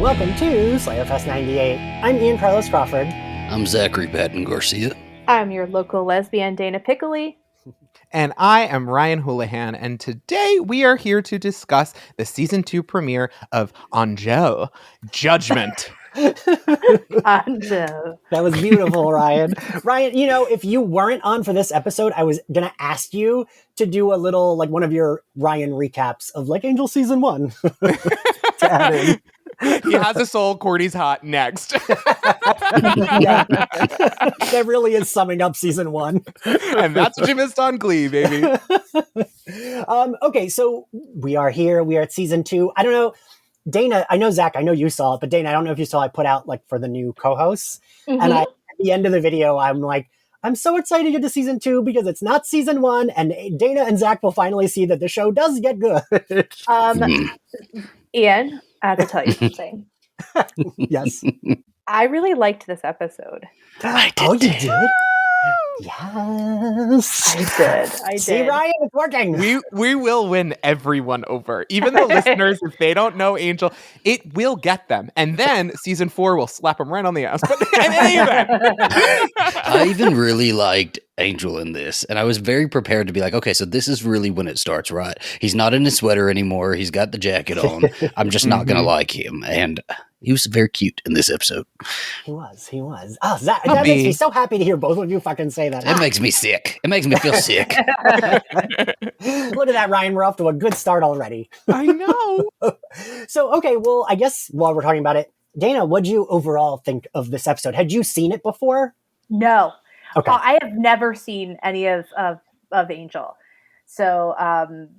Welcome to Slayerfest 98. I'm Ian Carlos Crawford. I'm Zachary Patton Garcia. I'm your local lesbian, Dana Piccoli. And I am Ryan Houlihan, and today we are here to discuss the season 2 premiere of Angel, Judgment. Angel. That was beautiful, Ryan. Ryan, you know, if you weren't on for this episode, I was going to ask you to do a little, like, one of your Ryan recaps of, like, Angel Season 1. To add in. He has a soul, Cordy's hot, next. Yeah. That really is summing up Season 1. And that's what you missed on Glee, baby. Okay, so we are here. We are at Season 2. I don't know. Dana, I know, Zach, I know you saw it, but Dana, I don't know if you saw I put out, like, for the new co-hosts. Mm-hmm. And at the end of the video, I'm like, I'm so excited to get to Season 2 because it's not Season 1, and Dana and Zach will finally see that the show does get good. Ian, I have to tell you something. Yes. I really liked this episode. Oh, you did? Yes. I did. See, Ryan, it's working. We will win everyone over. Even the listeners, if they don't know Angel, it will get them. And then Season 4 will slap them right on the ass. But in any event. I even really liked Angel in this, and I was very prepared to be like, okay, so this is really when it starts, right? He's not in his sweater anymore. He's got the jacket on. I'm just not going to like him. And he was very cute in this episode. He was. Oh, Zach, that makes me so happy to hear both of you fucking say that. It makes me sick. It makes me feel sick. Look at that, Ryan. We're off to a good start already. I know. So, okay, well, I guess while we're talking about it, Dana, what'd you overall think of this episode? Had you seen it before? No. Okay. I have never seen any of Angel. So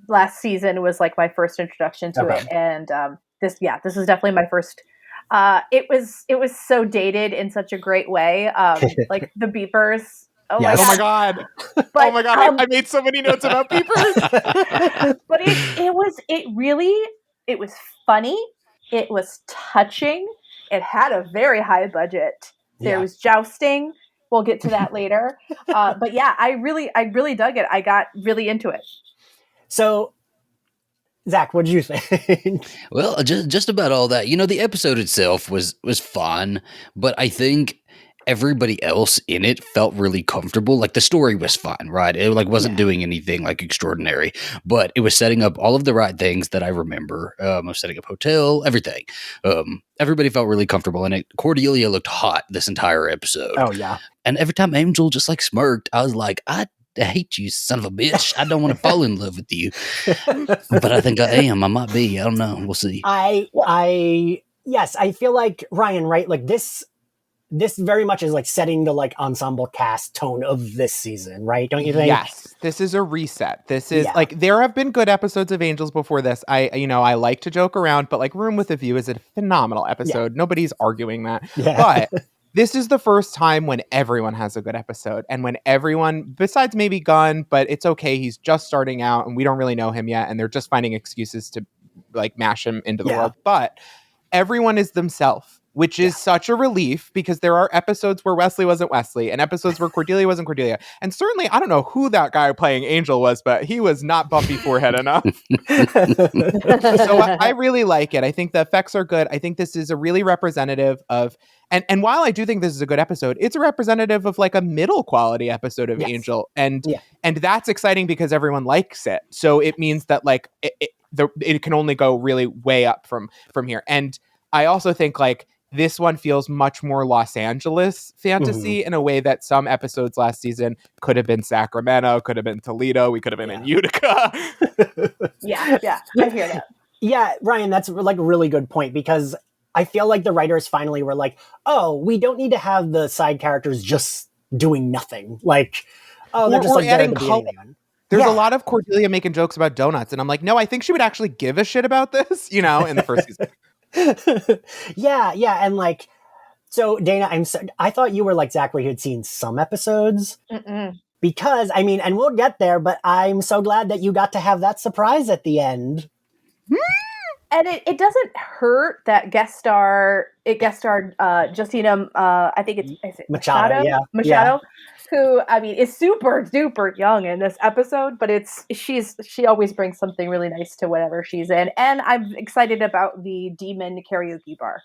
last season was like my first introduction to it. And this is definitely my first. It was so dated in such a great way. Like the beepers. Oh, yes. my Oh my God. But, oh my God. I made so many notes about beepers. But it was funny. It was touching. It had a very high budget. There was jousting. We'll get to that later. But yeah, I really dug it. I got really into it. So, Zach, what did you think? Well, just about all that. You know, the episode itself was fun, but I think everybody else in it felt really comfortable. Like the story was fine, right? It wasn't doing anything like extraordinary, but it was setting up all of the right things that I remember. Of setting up hotel, everything. Everybody felt really comfortable in it. Cordelia looked hot this entire episode. Oh yeah. And every time Angel just like smirked, I was like, I hate you, son of a bitch. I don't want to fall in love with you. But I think I am. I might be. I don't know. We'll see. Yes, I feel like, Ryan, right? Like this very much is like setting the like ensemble cast tone of this season, right? Don't you think? Yes, this is a reset. This is like, there have been good episodes of Angels before this. I like to joke around, but like Room with a View is a phenomenal episode. Yeah. Nobody's arguing that. Yeah. But this is the first time when everyone has a good episode, and when everyone, besides maybe Gunn, but it's okay, he's just starting out and we don't really know him yet, and they're just finding excuses to like mash him into the world. But everyone is themselves, which is such a relief, because there are episodes where Wesley wasn't Wesley and episodes where Cordelia wasn't Cordelia. And certainly, I don't know who that guy playing Angel was, but he was not bumpy forehead enough. So I really like it. I think the effects are good. I think this is a really representative of, and while I do think this is a good episode, it's a representative of like a middle quality episode of Angel. And that's exciting because everyone likes it. So it means that like it can only go really way up from here. And I also think like, this one feels much more Los Angeles fantasy in a way that some episodes last season could have been Sacramento, could have been Toledo, we could have been in Utica. Yeah, I hear that. Yeah, Ryan, that's like a really good point, because I feel like the writers finally were like, oh, we don't need to have the side characters just doing nothing. Like, they're just like adding color. There's a lot of Cordelia making jokes about donuts, and I'm like, no, I think she would actually give a shit about this, in the first season. Yeah, and like, so Dana, I thought you were like Zach, where you had seen some episodes. Because I mean, and we'll get there, but I'm so glad that you got to have that surprise at the end. And it doesn't hurt that it guest starred Justina, I think it's Machado, Machado, who, I mean, is super duper young in this episode, but she always brings something really nice to whatever she's in. And I'm excited about the demon karaoke bar.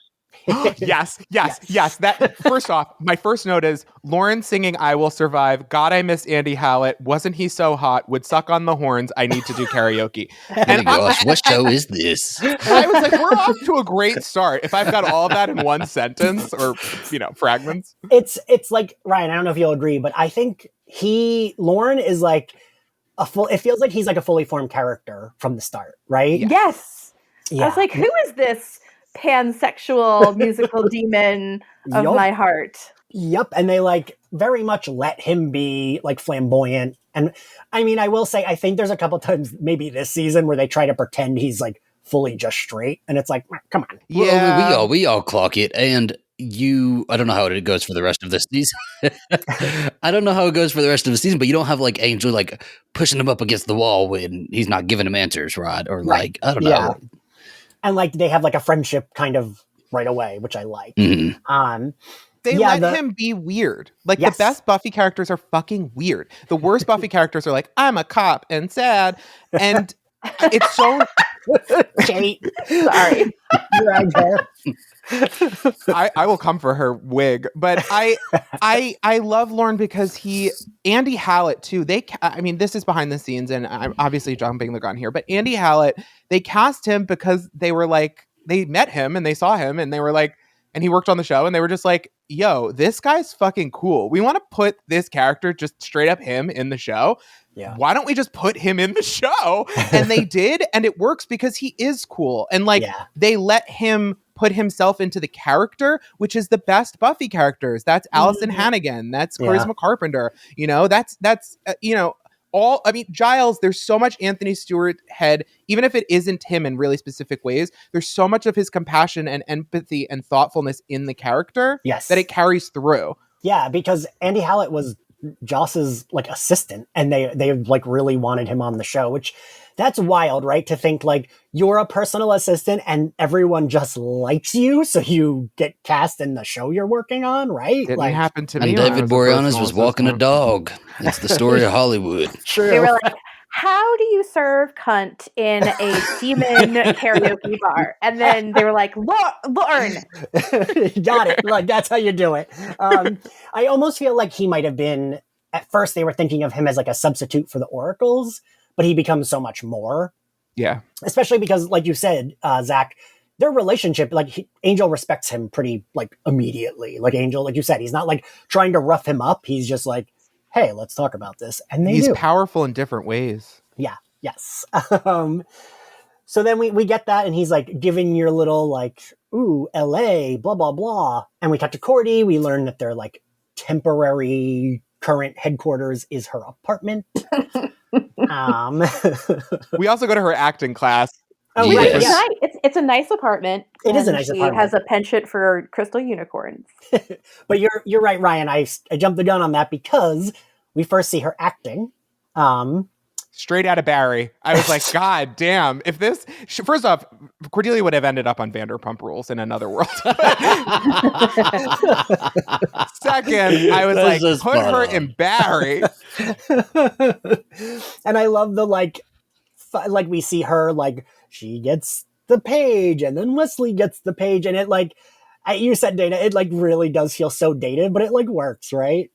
Yes. That, first off, my first note is Lorne singing "I Will Survive." God, I miss Andy Hallett. Wasn't he so hot? Would suck on the horns. I need to do karaoke. And gosh, what show is this? I was like, we're off to a great start. If I've got all of that in one sentence or fragments. It's like, Ryan, I don't know if you'll agree, but I think Lorne is like it feels like he's like a fully formed character from the start, right? Yes. Yeah. I was like, who is this pansexual musical demon of my heart? Yep. And they like very much let him be like flamboyant. And I mean, I will say, I think there's a couple times maybe this season where they try to pretend he's like fully just straight. And it's like, come on. Yeah. Well, we all clock it. And I don't know how it goes for the rest of the season. I don't know how it goes for the rest of the season, but you don't have like Angel like pushing him up against the wall when he's not giving him answers, right? Or like, I don't know. Yeah. And like they have like a friendship kind of right away, which I like. Mm-hmm. They let him be weird. Like the best Buffy characters are fucking weird. The worst Buffy characters are like, I'm a cop and sad. And it's so Kate. Sorry. I will come for her wig, but I love Lorne because Andy Hallett too. I mean, this is behind the scenes, and I'm obviously jumping the gun here, but Andy Hallett, they cast him because they were like, they met him and they saw him and they were like, and he worked on the show and they were just like, yo, this guy's fucking cool. We want to put this character, just straight up him, in the show. Yeah. Why don't we just put him in the show? And they did, and it works because he is cool. And like they let him put himself into the character, which is the best Buffy characters. That's Allison Hannigan. That's Charisma Carpenter. That's all. I mean, Giles, there's so much Anthony Stewart head, even if it isn't him in really specific ways, there's so much of his compassion and empathy and thoughtfulness in the character that it carries through. Yeah, because Andy Hallett was Joss's like assistant, and they like really wanted him on the show, which that's wild, right? To think like you're a personal assistant and everyone just likes you, so you get cast in the show you're working on, right? Didn't like, happen to me. And David Boreanaz was walking a dog. It's the story of Hollywood. True. They were like, how do you serve cunt in a demon karaoke bar? And then they were like, Lorne. Got it. Like, that's how you do it. I almost feel like he might have been, at first they were thinking of him as like a substitute for the Oracles, but he becomes so much more. Yeah. Especially because, like you said, Zach, their relationship, like Angel respects him pretty like immediately. Like Angel, like you said, he's not like trying to rough him up. He's just like, hey, let's talk about this. And he's powerful in different ways. Yeah. Yes. So then we get that, and he's like giving your little like, ooh, LA, blah, blah, blah. And we cut to Cordy. We learn that their like temporary current headquarters is her apartment. We also go to her acting class. Oh, yes. Right. It's a nice apartment. It is a nice apartment. She has a penchant for crystal unicorns. But you're right, Ryan. I jumped the gun on that because we first see her acting. Straight out of Barry. I was like, God damn. If this... First off, Cordelia would have ended up on Vanderpump Rules in another world. Second, I was like, put her in Barry. And I love the like we see her like she gets the page and then Wesley gets the page, and it like you said, Dana, it like really does feel so dated, but it like works, right?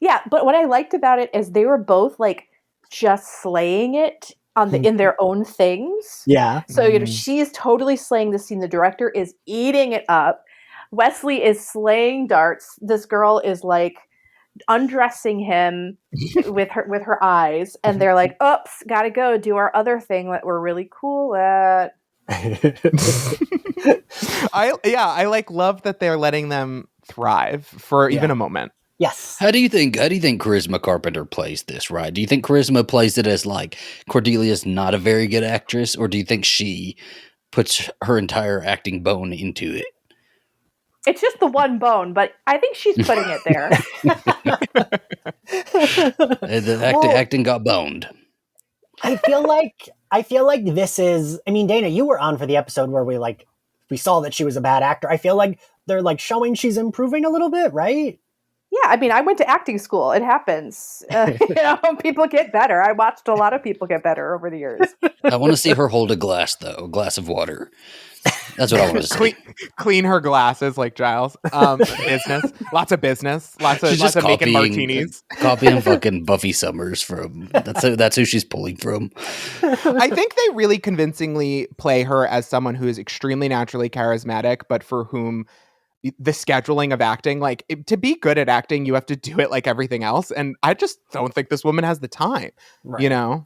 Yeah, but what I liked about it is they were both like just slaying it on in their own things. Yeah. So she's totally slaying the scene. The director is eating it up. Wesley is slaying darts. This girl is like undressing him with her eyes, and they're like, oops, gotta go do our other thing that we're really cool at. I like love that they're letting them thrive for even a moment. Yes. How do you think Charisma Carpenter plays this, right? Do you think Charisma plays it as like Cordelia's not a very good actress, or do you think she puts her entire acting bone into it? It's just the one bone, but I think she's putting it there. The acting got boned. I feel like I feel like this is, I mean, Dana, you were on for the episode where we saw that she was a bad actor. I feel like they're like showing she's improving a little bit, right? Yeah, I mean, I went to acting school. It happens. People get better. I watched a lot of people get better over the years. I want to see her hold a glass, though, a glass of water. That's what I want to see. Clean her glasses like Giles. Business. Lots of business. Lots of making martinis. Copying fucking Buffy Summers from. That's who she's pulling from. I think they really convincingly play her as someone who is extremely naturally charismatic, but for whom the scheduling of acting, like to be good at acting, you have to do it like everything else. And I just don't think this woman has the time, right. you know?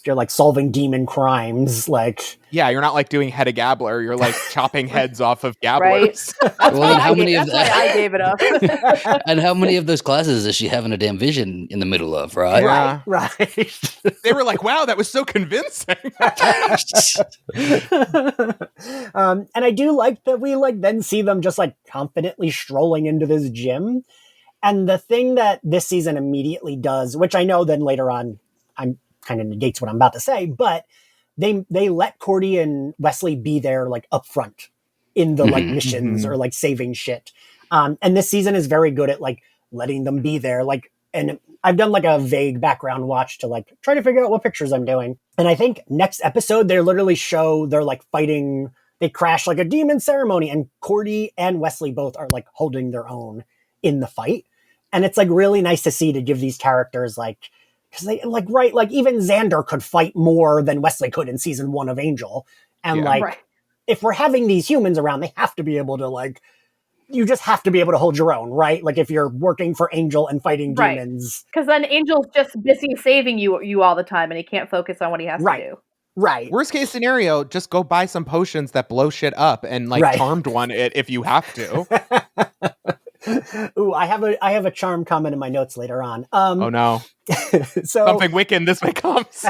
You're like solving demon crimes, like you're not like doing Hedda Gabler. You're like chopping heads off of gabblers. Right. Well, then how many that's why I gave it up. And how many of those classes is she having a damn vision in the middle of? Right. Yeah. Right. They were like, "Wow, that was so convincing." And I do like that we like then see them just like confidently strolling into this gym. And the thing that this season immediately does, which I know then later on, I'm kind of negates what I'm about to say, but they let Cordy and Wesley be there like up front in the like missions or like saving shit. And this season is very good at like letting them be there. Like, and I've done like a vague background watch to like try to figure out what pictures I'm doing. And I think next episode, they literally show they're like fighting, they crash like a demon ceremony, and Cordy and Wesley both are like holding their own in the fight. And it's like really nice to see, to give these characters like, because they like, right, like even Xander could fight more than Wesley could in season 1 of Angel. And if we're having these humans around, they have to be able to like, you just have to be able to hold your own, right? Like if you're working for Angel and fighting demons. Because then Angel's just busy saving you all the time, and he can't focus on what he has to do. Right. Worst case scenario, just go buy some potions that blow shit up and like charmed one it if you have to. Ooh, I have a charm comment in my notes later on. Oh no. So something Wiccan this way comes.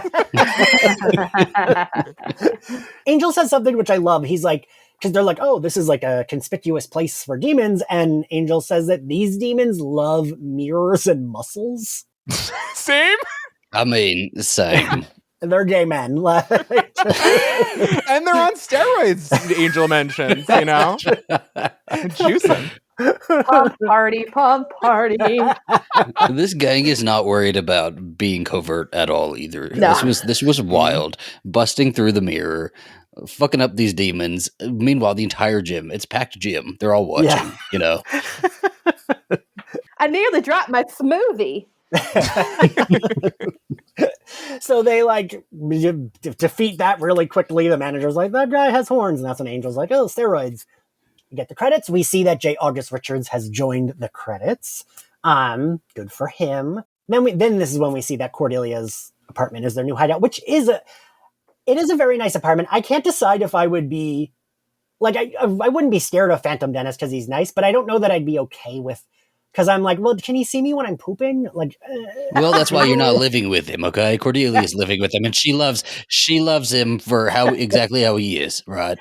Angel says something which I love. He's like, because they're like, oh, this is like a conspicuous place for demons. And Angel says that these demons love mirrors and muscles. Same? I mean, same. And they're gay men. And they're on steroids, Angel mentions, you know? Juicing. Pump party. This gang is not worried about being covert at all either. No. This was wild. Busting through the mirror, fucking up these demons. Meanwhile, the entire gym, it's packed gym. They're all watching, you know. I nearly dropped my smoothie. So they like defeat that really quickly. The manager's like, that guy has horns. And that's when Angel's like, oh, steroids. We get the credits. We see that J. August Richards has joined the credits. Good for him. Then this is when we see that Cordelia's apartment is their new hideout, which is a very nice apartment. I can't decide if I would be like, I wouldn't be scared of Phantom Dennis because he's nice, but I don't know that I'd be okay with, because I'm like, well, can he see me when I'm pooping? Like, well, that's why you're not living with him, okay? Cordelia is living with him, and she loves him for exactly how he is, right?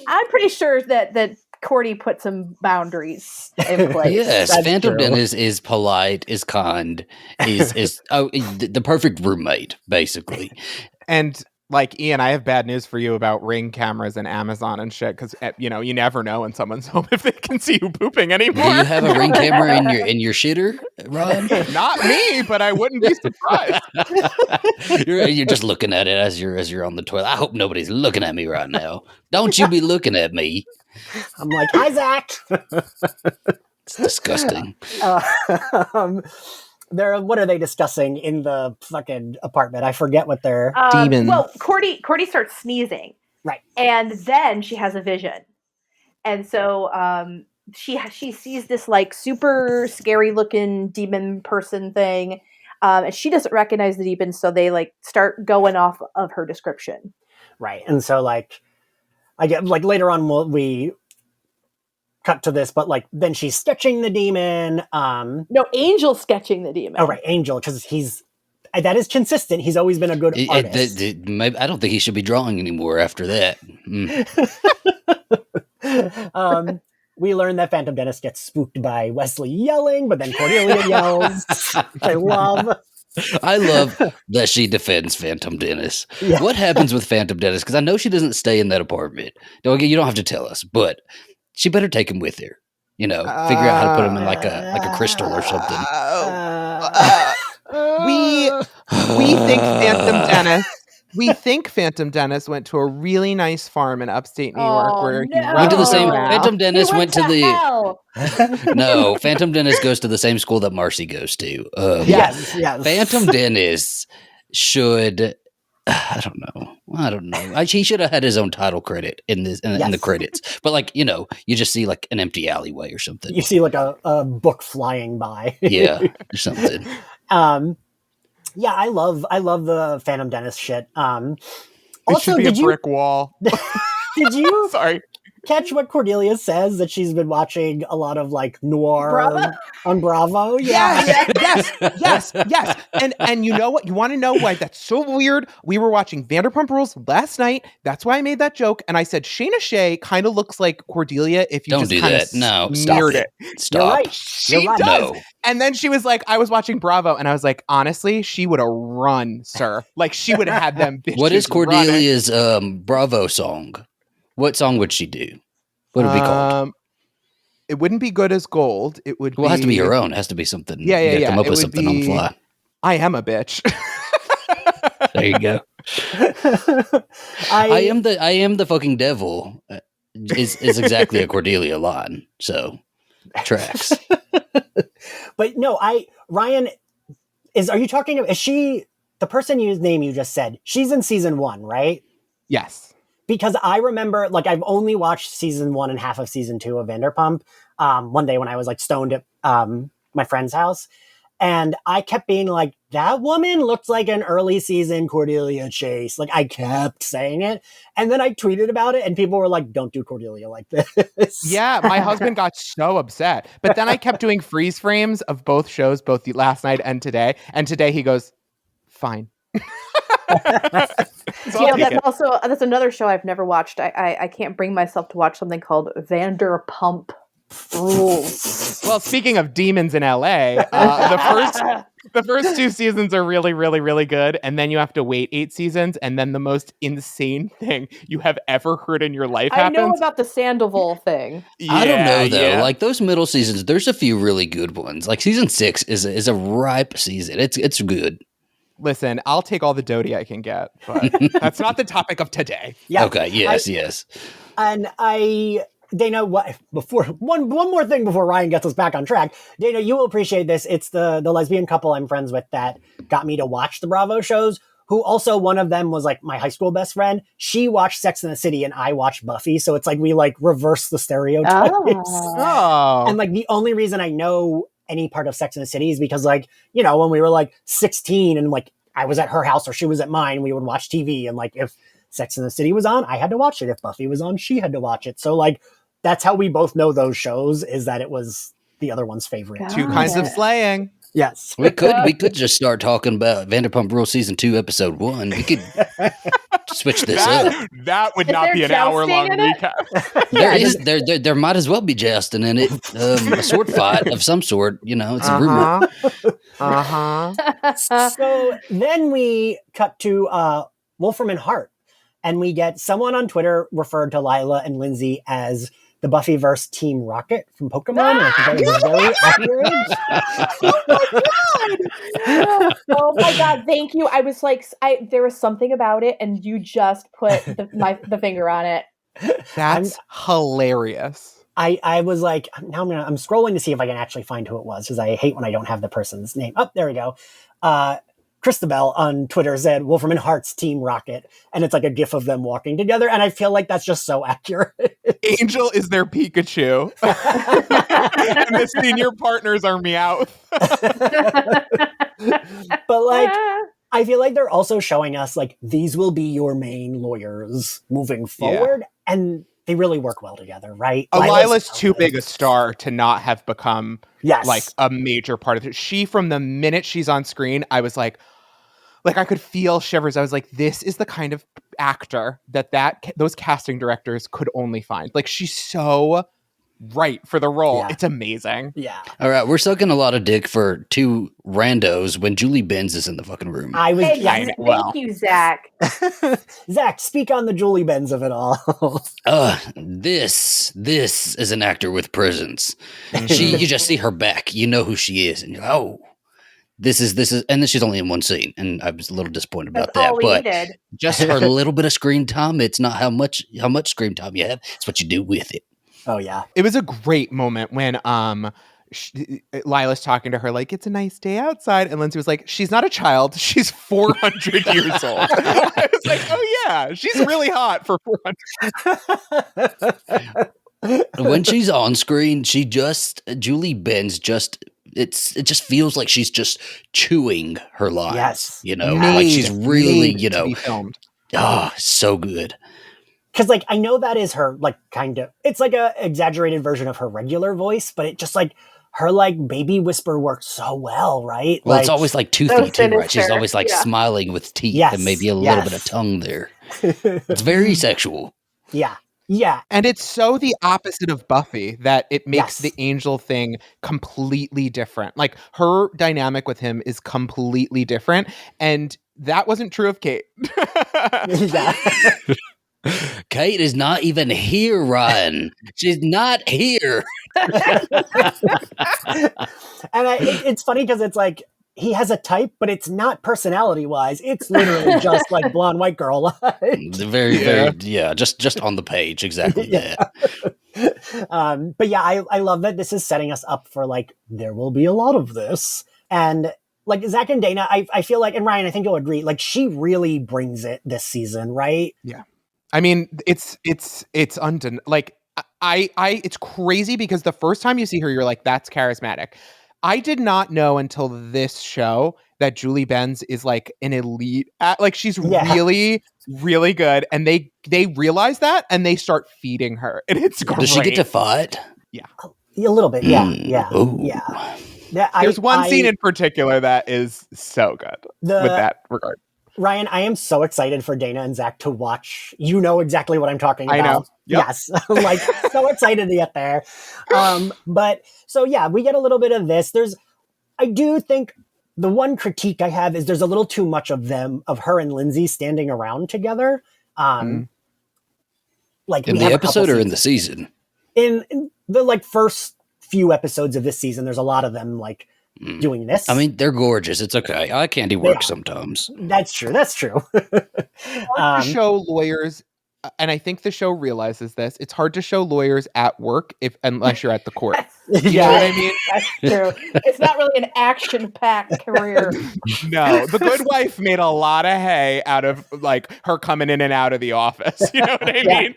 I'm pretty sure that Cordy put some boundaries in place. Yes, Phantom Dennis is polite, is kind, is the perfect roommate, basically. And like, Ian, I have bad news for you about Ring cameras and Amazon and shit, because you know, you never know in someone's home if they can see you pooping anymore. Do you have a Ring camera in your shitter, Ron? Not me, but I wouldn't be surprised. You're just looking at it as you're on the toilet. I hope nobody's looking at me right now. Don't you be looking at me. I'm like, hi, Zach. It's disgusting. What are they discussing in the fucking apartment? I forget what they're demons. Well, Cordy starts sneezing, right, and then she has a vision, and so she sees this like super scary looking demon person thing, and she doesn't recognize the demon, so they like start going off of her description, right, and so like I get like later on we cut to this, but like then she's sketching the demon. No, Angel's sketching the demon. Oh, right, Angel, because that is consistent. He's always been a good artist. I don't think he should be drawing anymore after that. We learn that Phantom Dennis gets spooked by Wesley yelling, but then Cordelia yells, which I love. I love that she defends Phantom Dennis. Yeah. What happens with Phantom Dennis? Because I know she doesn't stay in that apartment. You don't have to tell us, but she better take him with her. Figure out how to put him in like a crystal or something. We think Phantom Dennis. We think Phantom Dennis went to a really nice farm in upstate New York where he went to the same. Phantom Dennis went to the. No, Phantom Dennis goes to the same school that Marcy goes to. Yes. Phantom Dennis should. I don't know. He should have had his own title credit in the credits. But you just see like an empty alleyway or something. You see like a book flying by. Yeah, or something. Yeah, I love the Phantom Dennis shit. Also, should be a brick wall. Did you Sorry. catch what Cordelia says, that she's been watching a lot of like noir on Bravo? Yes. And you know what? You want to know why that's so weird? We were watching Vanderpump Rules last night. That's why I made that joke. And I said Shayna Shea kind of looks like Cordelia if you don't just do kind of that. No, smeared it. Stop. You're right. She does. No. And then she was like, I was watching Bravo, and I was like, honestly, she would have run, sir. Like she would have had them bitches. What is Cordelia's Bravo song? What song would she do? What would it be called? It wouldn't be Good as Gold. It would be... It has to be her own. It has to be something. Yeah. Come up with something on the fly. I am a bitch. There you go. I am the fucking devil. Is exactly a Cordelia line. So tracks. But no, Ryan are you talking? Is she the person whose name you just said? She's in season 1, right? Yes. Because I remember, like, I've only watched season 1 and half of season 2 of Vanderpump one day when I was like stoned at my friend's house. And I kept being like, that woman looks like an early season Cordelia Chase. Like, I kept saying it. And then I tweeted about it and people were like, don't do Cordelia like this. Yeah, my husband got so upset. But then I kept doing freeze frames of both shows, both the last night and today. And today he goes, fine. So that's another show I've never watched. I can't bring myself to watch something called Vanderpump Rules. Well, speaking of demons in LA, the first 2 seasons are really, really, really good, and then you have to wait 8 seasons, and then the most insane thing you have ever heard in your life happens. I know about the Sandoval thing. I don't know though. Yeah. Like those middle seasons, there's a few really good ones. Like season 6 is a ripe season. It's good. Listen, I'll take all the Doty I can get, but that's not the topic of today. Yeah. Okay. Yes. And Dana, one more thing before Ryan gets us back on track. Dana, you will appreciate this. It's the lesbian couple I'm friends with that got me to watch the Bravo shows, who also one of them was like my high school best friend. She watched Sex and the City and I watched Buffy. So it's like we like reverse the stereotypes. Oh. And like the only reason I know any part of Sex and the City is because like, when we were like 16 and like I was at her house or she was at mine, we would watch TV. And like if Sex and the City was on, I had to watch it. If Buffy was on, she had to watch it. So like that's how we both know those shows, is that it was the other one's favorite. Two kinds of slaying. Yes. We could just start talking about Vanderpump Rules season 2 episode 1. We could switch this up. That would not be an hour-long recap. There might as well be jousting in it. A sword fight of some sort. It's a rumor. So then we cut to Wolfram and Hart, and we get someone on Twitter referred to Lila and Lindsay as the Buffyverse Team Rocket from Pokemon. I think that was very accurate. Oh my god! Thank you. I was like, there was something about it, and you just put the finger on it. That's hilarious. I was like, now I'm scrolling to see if I can actually find who it was, because I hate when I don't have the person's name. Oh, there we go. Christabel on Twitter said Wolfram and Hart's Team Rocket, and it's like a gif of them walking together, and I feel like that's just so accurate. Angel is their Pikachu, and the senior partners are Meowth. But like, I feel like they're also showing us like these will be your main lawyers moving forward, and they really work well together, right? Lila's too big a star to not have become like a major part of it. She, from the minute she's on screen, I was like I could feel shivers. I was like, this is the kind of actor that those casting directors could only find. Like, she's so right for the role. Yeah. It's amazing. Yeah. All right, we're sucking a lot of dick for two randos when Julie Benz is in the fucking room. Thank you, Zach. Zach, speak on the Julie Benz of it all. This is an actor with presence. You just see her back, you know who she is, and you're like, oh, this is, and then she's only in one scene, and I was a little disappointed about that. But just her little bit of screen time. It's not how much screen time you have; it's what you do with it. Oh yeah, it was a great moment when Lila's talking to her like, it's a nice day outside, and Lindsay was like, she's not a child, she's 400 years old. I was like, oh yeah, she's really hot for 400. When she's on screen, Julie Benz it just feels like she's just chewing her lines. Yes. You know, like she's really, you know, to be filmed. Oh, so good. Because, like, I know that is her, like, kind of, it's like a exaggerated version of her regular voice, but it just, like, her, like, baby whisper works so well, right? Well, like, it's always, like, toothy, too, right? She's always, like, smiling with teeth and maybe a little bit of tongue there. It's very sexual. Yeah. Yeah. And it's so the opposite of Buffy that it makes the Angel thing completely different. Like, her dynamic with him is completely different. And that wasn't true of Kate. Yeah. Kate is not even here, Ryan. She's not here. And it's funny because it's like, he has a type, but it's not personality-wise. It's literally just like blonde white girl. Very, just on the page, exactly that. But yeah, I love that this is setting us up for, like, there will be a lot of this. And, like, Zach and Dana, I feel like, and Ryan, I think you'll agree, like, she really brings it this season, right? Yeah. I mean, it's undeniable. Like, it's crazy because the first time you see her, you're like, that's charismatic. I did not know until this show that Julie Benz is like an elite, like she's really, really good. And they realize that and they start feeding her. And it's great. Does she get to fight? Yeah. A little bit. Yeah. There's one scene in particular that is so good with that regard. Ryan, I am so excited for Dana and Zach to watch. You know exactly what I'm talking about. I know. Yep. Yes. Like, so excited to get there. But so yeah, we get a little bit of this. I do think the one critique I have is there's a little too much of her and Lindsay standing around together. Like in the episode or in the season? In the, like, first few episodes of this season, there's a lot of them, like, doing this. I mean, they're gorgeous. It's okay. Eye candy works sometimes. That's true. To show lawyers, and I think the show realizes this, it's hard to show lawyers at work unless you're at the court. You know what I mean? That's true. It's not really an action-packed career. No, The Good Wife made a lot of hay out of, like, her coming in and out of the office. You know what I mean?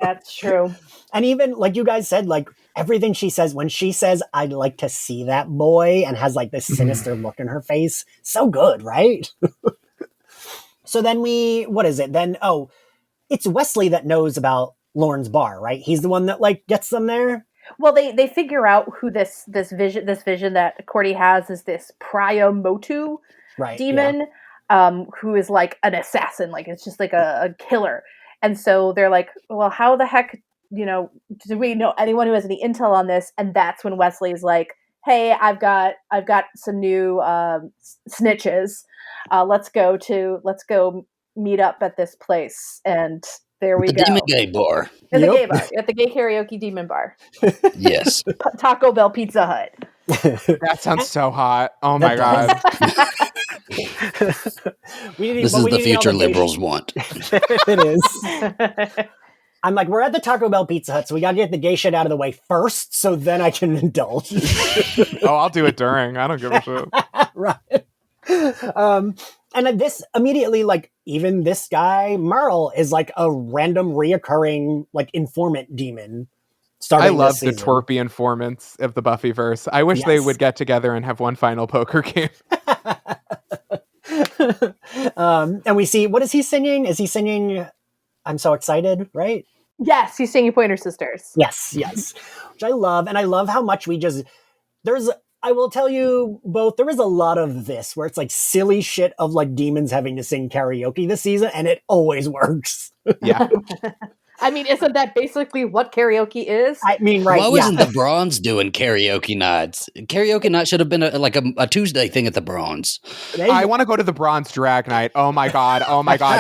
That's true. And even, like you guys said, like, everything she says, when she says, I'd like to see that boy, and has, like, this sinister look in her face, so good, right? So then what is it? Then, it's Wesley that knows about Lorne's bar, right? He's the one that, like, gets them there? Well, they figure out who this vision that Cordy has is this Priomotu demon, who is like an assassin, like it's just like a killer. And so they're like, well, how the heck, do we know anyone who has any intel on this? And that's when Wesley's like, hey, I've got some new snitches. Let's go meet up at this place. And there we go. The Demon Gay Bar. At the gay bar. At the gay karaoke demon bar. Yes. Taco Bell Pizza Hut. That sounds so hot. Oh my God. This is the future liberals want. It is. I'm like, we're at the Taco Bell Pizza Hut, so we got to get the gay shit out of the way first, so then I can indulge. I'll do it during. I don't give a shit. Right. And this immediately, like, even this guy, Merle, is like a random reoccurring, like, informant demon. I love the twerpy informants of the Buffyverse. I wish they would get together and have one final poker game. And we see, what is he singing? Is he singing I'm So Excited, right? Yes, he's singing Pointer Sisters. Yes. Which I love. And I love how much I will tell you both, there is a lot of this where it's like silly shit of like demons having to sing karaoke this season, and it always works. Yeah. I mean, isn't that basically what karaoke is? I mean, right. Why wasn't the Bronze doing karaoke nights? Karaoke night should have been a Tuesday thing at the Bronze. I want to go to the Bronze drag night. Oh my god,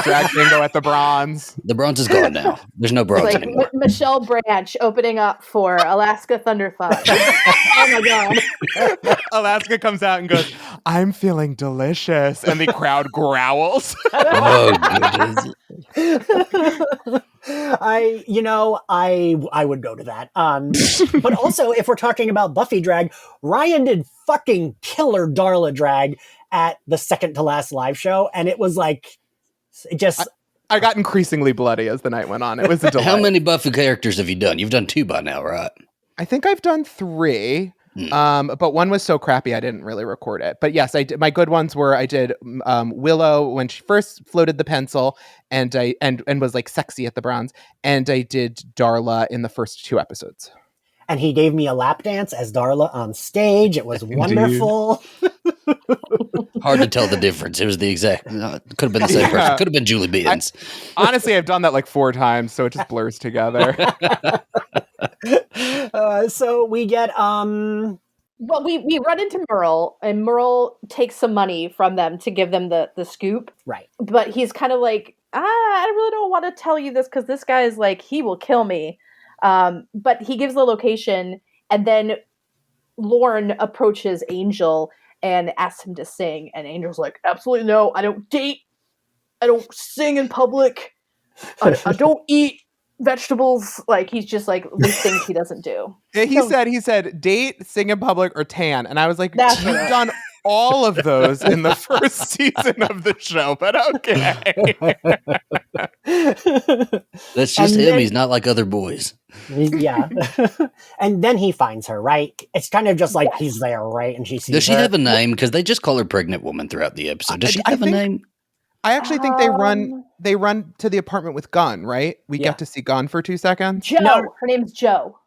drag bingo at the Bronze. The Bronze is gone now. There's no Bronze anymore. Michelle Branch opening up for Alaska Thunderfuck. Oh my god. Alaska comes out and goes, "I'm feeling delicious," and the crowd growls. Oh goodness. I would go to that. But also, if we're talking about Buffy drag, Ryan did fucking killer Darla drag at the second to last live show, and it was like, I got increasingly bloody as the night went on. It was a delight. How many Buffy characters have you done? You've done 2 by now, right? I think I've done 3. But one was so crappy I didn't really record it. But yes, I did. My good ones were I did Willow when she first floated the pencil and was like sexy at the Bronze, and I did Darla in the first 2 episodes. And he gave me a lap dance as Darla on stage. It was wonderful. Hard to tell the difference. It was the exact. Could have been the same person. Could have been Julie Beans. Honestly, I've done that like 4 times, so it just blurs together. So we get well, we run into Merle, and Merle takes some money from them to give them the scoop. Right. But he's kind of like, I really don't want to tell you this because this guy is like, he will kill me. But he gives the location, and then Lorne approaches Angel and asks him to sing, and Angel's like, absolutely no, I don't date, I don't sing in public, I don't eat vegetables. Like, he's just like, these things he doesn't do. He said date, sing in public, or tan, and I was like, you've done all of those in the first season of the show, but okay. That's just him. He's not like other boys. Yeah. And then he finds her, right? It's kind of just like he's there, right? And she sees Does she her. have a name? Because they just call her pregnant woman throughout the episode. Does she have a name? I actually think they run to the apartment with Gunn, right? We get to see Gunn for 2 seconds. Joe. No. Her name's Joe.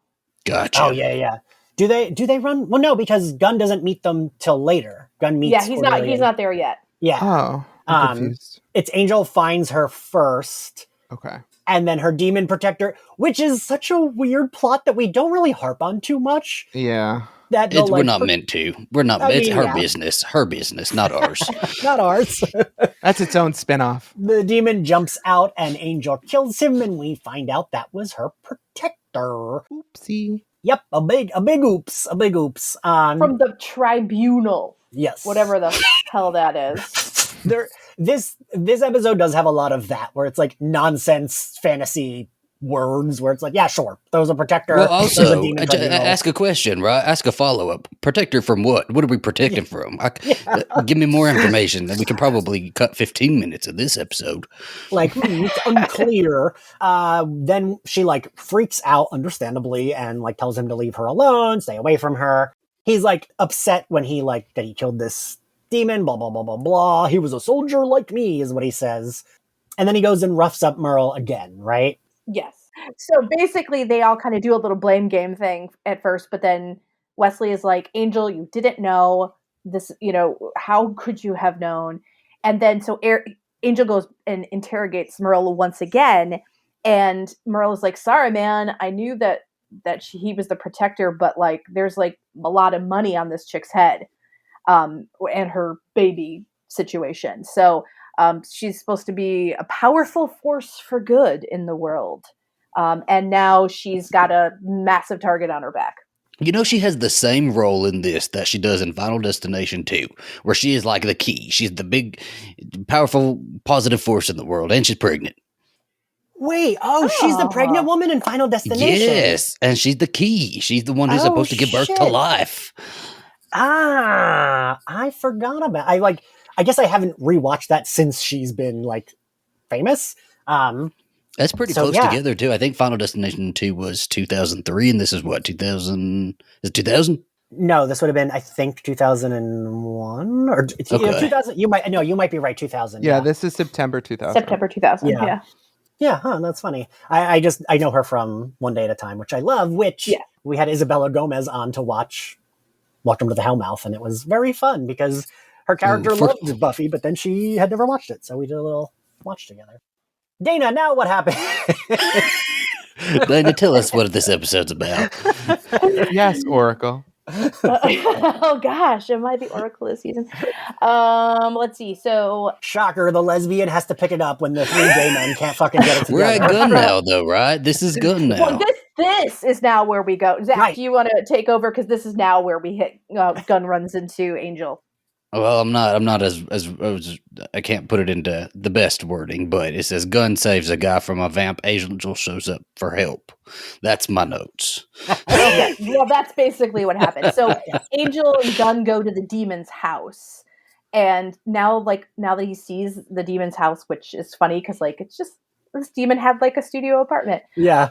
Gotcha. Oh yeah. Do they run? Well, no, because Gunn doesn't meet them till later. Gunn meets. Yeah, he's not there yet. Yeah. Oh, I'm confused. It's Angel finds her first. Okay. And then her demon protector, which is such a weird plot that we don't really harp on too much. Yeah. We're not meant to. We're not. It's her business. Her business, not ours. Not ours. That's its own spinoff. The demon jumps out and Angel kills him, and we find out that was her protector. Oopsie. Yep, a big oops. From the tribunal. Yes. Whatever the hell that is. This episode does have a lot of that, where it's like nonsense fantasy words, where it's like, yeah, sure, there's a protector. Well, also, a ask a question, right? Ask a follow-up. Protector from what? What are we protecting from? Give me more information, and we can probably cut 15 minutes of this episode. Like, it's unclear. Then she, like, freaks out, understandably, and, like, tells him to leave her alone, stay away from her. He's, like, upset when he, like, that he killed this demon, blah, blah, blah, blah, blah. He was a soldier like me, is what he says. And then he goes and roughs up Merle again, right? Yes. So basically, they all kind of do a little blame game thing at first, but then Wesley is like, Angel, you didn't know this, how could you have known? And then so Angel goes and interrogates Merle once again, and Merle is like, sorry, man, I knew that he was the protector, but like, there's like a lot of money on this chick's head, and her baby situation. So she's supposed to be a powerful force for good in the world. And now she's got a massive target on her back. She has the same role in this that she does in Final Destination 2, where she is like the key. She's the big, powerful, positive force in the world, and she's pregnant. Wait, she's the pregnant woman in Final Destination. Yes, and she's the key. She's the one who's supposed to give birth to life. I forgot about it. I guess I haven't rewatched that since she's been, like, famous. That's pretty close together, too. I think Final Destination 2 was 2003, and this is what, 2000? Is it 2000? No, this would have been, I think, 2001 or 2000. You might be right. 2000. Yeah, this is September 2000. September 2000. Yeah. Yeah, that's funny. I know her from One Day at a Time, which I love. We had Isabella Gomez on to watch Welcome to the Hellmouth, and it was very fun because her character loved Buffy, but then she had never watched it, so we did a little watch together. Dana, now what happened? Dana, tell us what this episode's about. Yes, Oracle. Oh gosh, am I the Oracle this season? Let's see. So, shocker, the lesbian has to pick it up when the 3 gay men can't fucking get it together. We're at gun now, though, right? This is gun now. Well, this is now where we go. Zach, Right. do you want to take over? Because this is now where we hit gun runs into Angel. Well, I'm not as I can't put it into the best wording, but it says Gun saves a guy from a vamp. Angel shows up for help. That's my notes. Okay, well, that's basically what happened. So Angel and Gun go to the demon's house, and now that he sees the demon's house, which is funny because it's just this demon had a studio apartment. Yeah.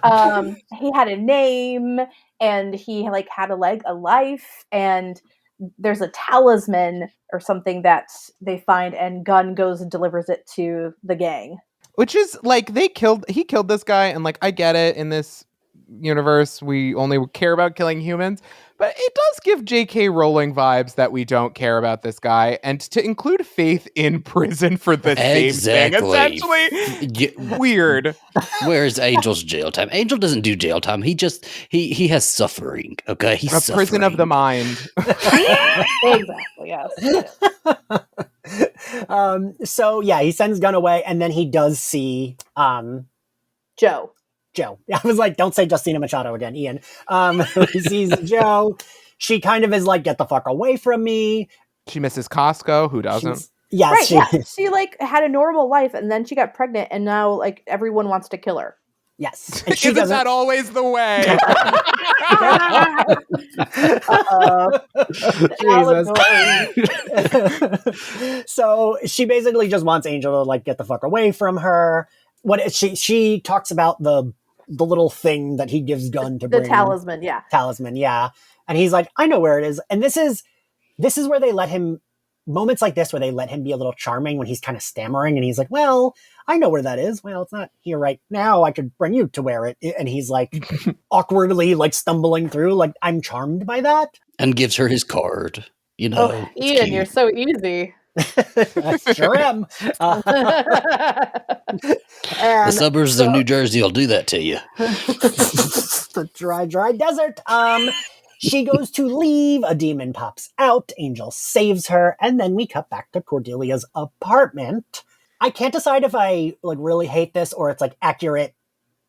He had a name, and he had a life, and there's a talisman or something that they find, and Gun goes and delivers it to the gang. Which is he killed this guy, and I get it, in this universe we only care about killing humans, but it does give J.K. Rowling vibes that we don't care about this guy, and to include Faith in prison for the same thing, essentially, weird. Where's Angel's jail time? Angel doesn't do jail time. He just he has suffering. Okay, he's a suffering. Prison of the mind. Exactly. Yes. So yeah, he sends Gun away, and then he does see Joe. I was like, don't say Justina Machado again, Ian. He sees Joe. She kind of is like, get the fuck away from me. She misses Costco. Who doesn't? Yes, right, she had a normal life, and then she got pregnant, and now everyone wants to kill her. Yes. And she Isn't that always the way? Jesus. So she basically just wants Angel to get the fuck away from her. She talks about the little thing that he gives Gun to bring. The talisman, yeah. Talisman, yeah. And he's like, I know where it is. And this is where they let him, moments like this where they let him be a little charming when he's kind of stammering, and he's like, well, I know where that is. Well, it's not here right now. I could bring you to where it is. And he's awkwardly stumbling through, I'm charmed by that. And gives her his card. Oh, Ian, you're so easy. I sure am. The suburbs of New Jersey will do that to you. The dry desert. She goes to leave. A demon pops out. Angel saves her. And then we cut back to Cordelia's apartment. I can't decide if I really hate this or it's accurate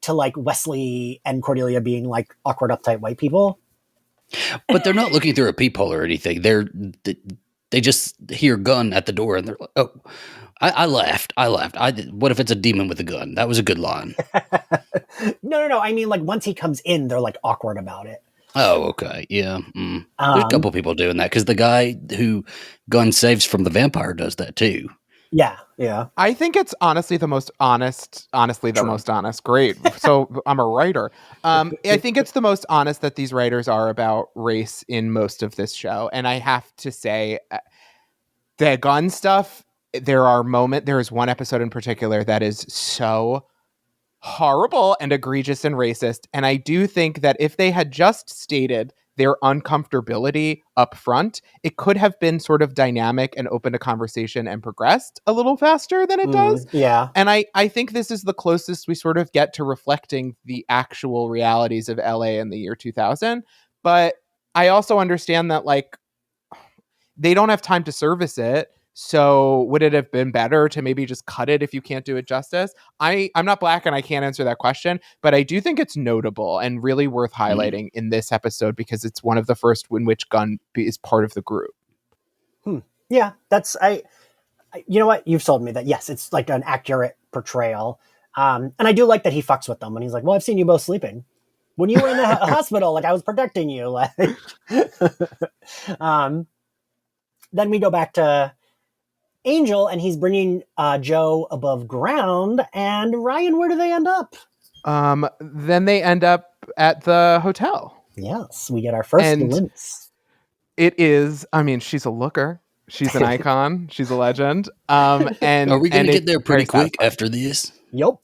to Wesley and Cordelia being awkward, uptight white people. But they're not looking through a peephole or anything. They just hear Gun at the door, and they're like, oh, I laughed. What if it's a demon with a gun? That was a good line. No. I mean, once he comes in, they're awkward about it. Oh, okay. Yeah. There's a couple people doing that because the guy who Gun saves from the vampire does that too. Yeah. I think it's honestly the most honest. Great. So I'm a writer. I think it's the most honest that these writers are about race in most of this show. And I have to say, the Gun stuff, there is one episode in particular that is so horrible and egregious and racist. And I do think that if they had just stated their uncomfortability up front, it could have been sort of dynamic and open to conversation and progressed a little faster than it does. Yeah. And I think this is the closest we sort of get to reflecting the actual realities of LA in the year 2000. But I also understand that they don't have time to service it. So would it have been better to maybe just cut it if you can't do it justice? I'm not Black and I can't answer that question, but I do think it's notable and really worth highlighting in this episode because it's one of the first in which Gun is part of the group. Yeah, you know what? You've sold me that. Yes, it's an accurate portrayal. And I do like that he fucks with them when he's like, well, I've seen you both sleeping. When you were in the hospital, I was protecting you. Then we go back to Angel, and he's bringing Joe above ground. And Ryan, where do they end up? Then they end up at the hotel. Yes, we get our first glimpse. It is, she's a looker. She's an icon. She's a legend. And are we going to get there pretty quick after this? Yep.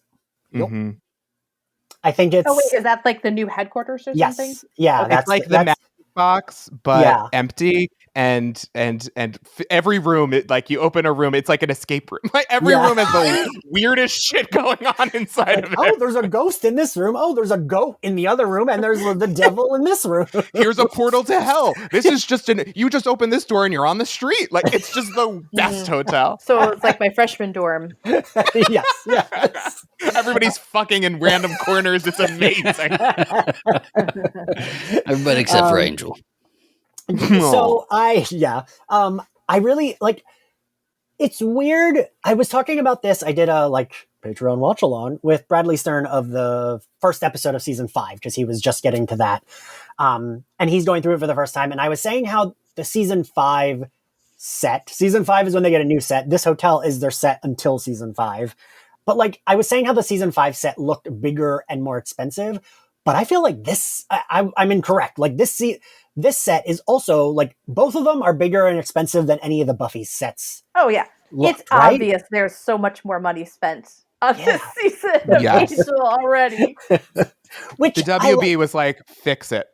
Mm-hmm. I think it's. Oh wait, is that the new headquarters or something? Yeah, it's the magic box, but empty. every room, like you open a room, it's like an escape room. Like every room has the weirdest shit going on inside of it. Oh, there's a ghost in this room. Oh, there's a goat in the other room, and there's the devil in this room. Here's a portal to hell. This is just you just open this door and you're on the street. Like it's just the best hotel. So it's like my freshman dorm. Yes. Everybody's fucking in random corners. It's amazing. Everybody except for Angel. So I really like, it's weird. I was talking about this. I did a Patreon watch along with Bradley Stern of the first episode of season 5, because he was just getting to that. And he's going through it for the first time. And I was saying how the season 5 season 5 is when they get a new set. This hotel is their set until season 5. But I was saying how the season 5 set looked bigger and more expensive, but I feel like this, I'm incorrect. This set is also both of them are bigger and expensive than any of the Buffy sets. Oh yeah. It's right? Obvious there's so much more money spent on this season of Angel already. Which the WB was like, fix it.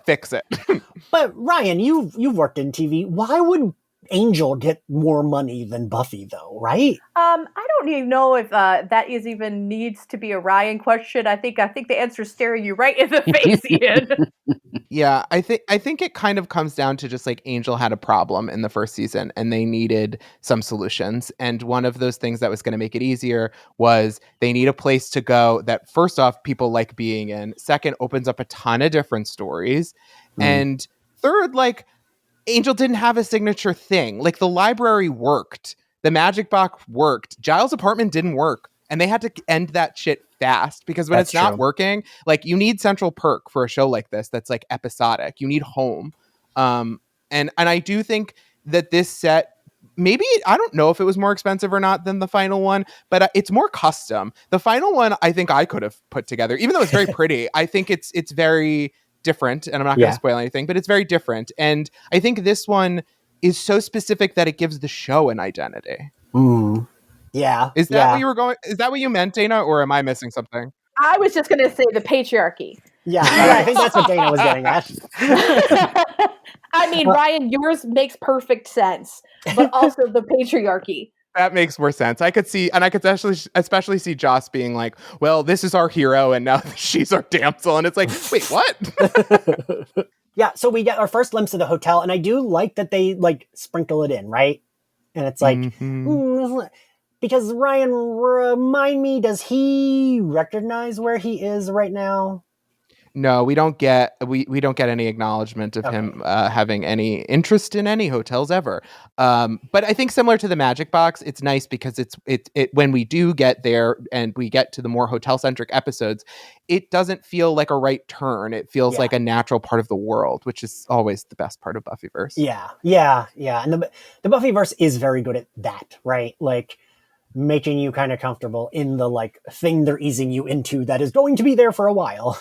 Fix it. But Ryan, you've worked in TV. Why would Angel get more money than Buffy, though, right? I don't even know if that even needs to be a Ryan question. I think the answer is staring you right in the face, Ian. Yeah, I think it kind of comes down to just Angel had a problem in the first season and they needed some solutions. And one of those things that was going to make it easier was they need a place to go that, first off, people like being in. Second, opens up a ton of different stories. And third, Angel didn't have a signature thing. The library worked. The magic box worked. Giles' apartment didn't work. And they had to end that shit fast, because when it's not working, you need central perk for a show like this that's episodic. You need home. And I do think that this set, maybe, I don't know if it was more expensive or not than the final one, but it's more custom. The final one, I think I could have put together, even though it's very pretty. I think it's very different, and I'm not going to spoil anything, but it's very different. And I think this one is so specific that it gives the show an identity. Yeah. Is that what you were going? Is that what you meant, Dana, or am I missing something? I was just going to say the patriarchy. Yeah, I think that's what Dana was getting at. I mean, Ryan, yours makes perfect sense, but also the patriarchy. That makes more sense. I could see, and I could especially see Joss being like, well, this is our hero, and now she's our damsel. And it's like, wait, what? Yeah, so we get our first glimpse of the hotel, and I do like that they sprinkle it in, right? And it's because Ryan, remind me, does he recognize where he is right now? No, we don't get any acknowledgement of him having any interest in any hotels ever. But I think similar to the Magic Box, it's nice because it when we do get there and we get to the more hotel-centric episodes, it doesn't feel like a right turn. It feels like a natural part of the world, which is always the best part of Buffyverse. Yeah. And the Buffyverse is very good at that, right? Making you kind of comfortable in the thing they're easing you into that is going to be there for a while.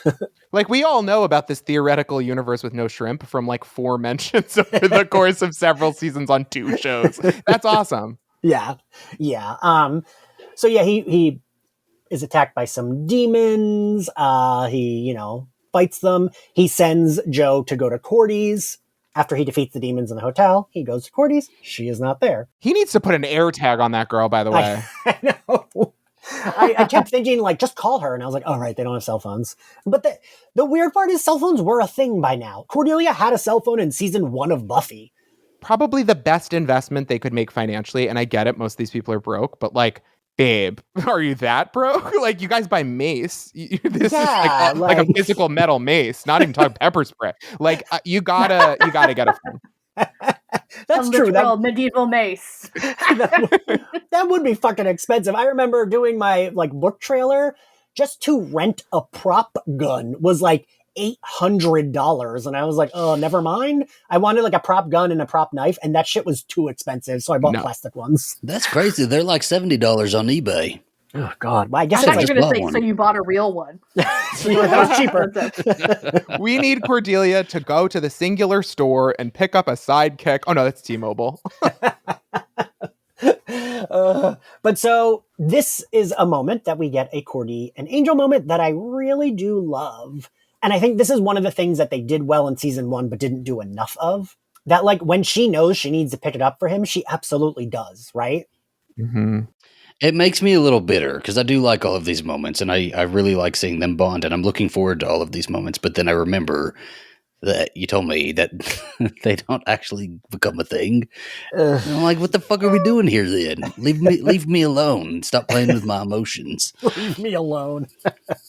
We all know about this theoretical universe with no shrimp from 4 mentions over the course of several seasons on 2 shows. That's awesome. Yeah. So he is attacked by some demons. He fights them. He sends Joe to go to Cordy's. After he defeats the demons in the hotel, he goes to Cordy's. She is not there. He needs to put an air tag on that girl, by the way. I know. I kept thinking, just call her. And I was like, all right, they don't have cell phones. But the weird part is cell phones were a thing by now. Cordelia had a cell phone in season 1 of Buffy. Probably the best investment they could make financially. And I get it. Most of these people are broke. But babe, are you that broke? You guys buy mace. This is like a physical metal mace, not even talking pepper spray. You gotta get a phone. That's true. That medieval mace. that would be fucking expensive. I remember doing my book trailer just to rent a prop gun was $800, and I was like, oh, never mind. I wanted a prop gun and a prop knife, and that shit was too expensive, so I bought plastic ones. That's crazy. They're $70 on eBay. Oh God! Well, I guess I thought you were going to say, so you bought a real one. That was cheaper. We need Cordelia to go to the Singular store and pick up a sidekick. Oh no, that's T-Mobile. But so this is a moment that we get a Cordy and Angel moment that I really do love. And I think this is one of the things that they did well in season 1, but didn't do enough of. that like when she knows she needs to pick it up for him, she absolutely does, right? Mm-hmm. It makes me a little bitter because I do like all of these moments and I really like seeing them bond and I'm looking forward to all of these moments. But then I remember that you told me that they don't actually become a thing. And I'm like, what the fuck are we doing here then? Leave me alone. Stop playing with my emotions. Leave me alone.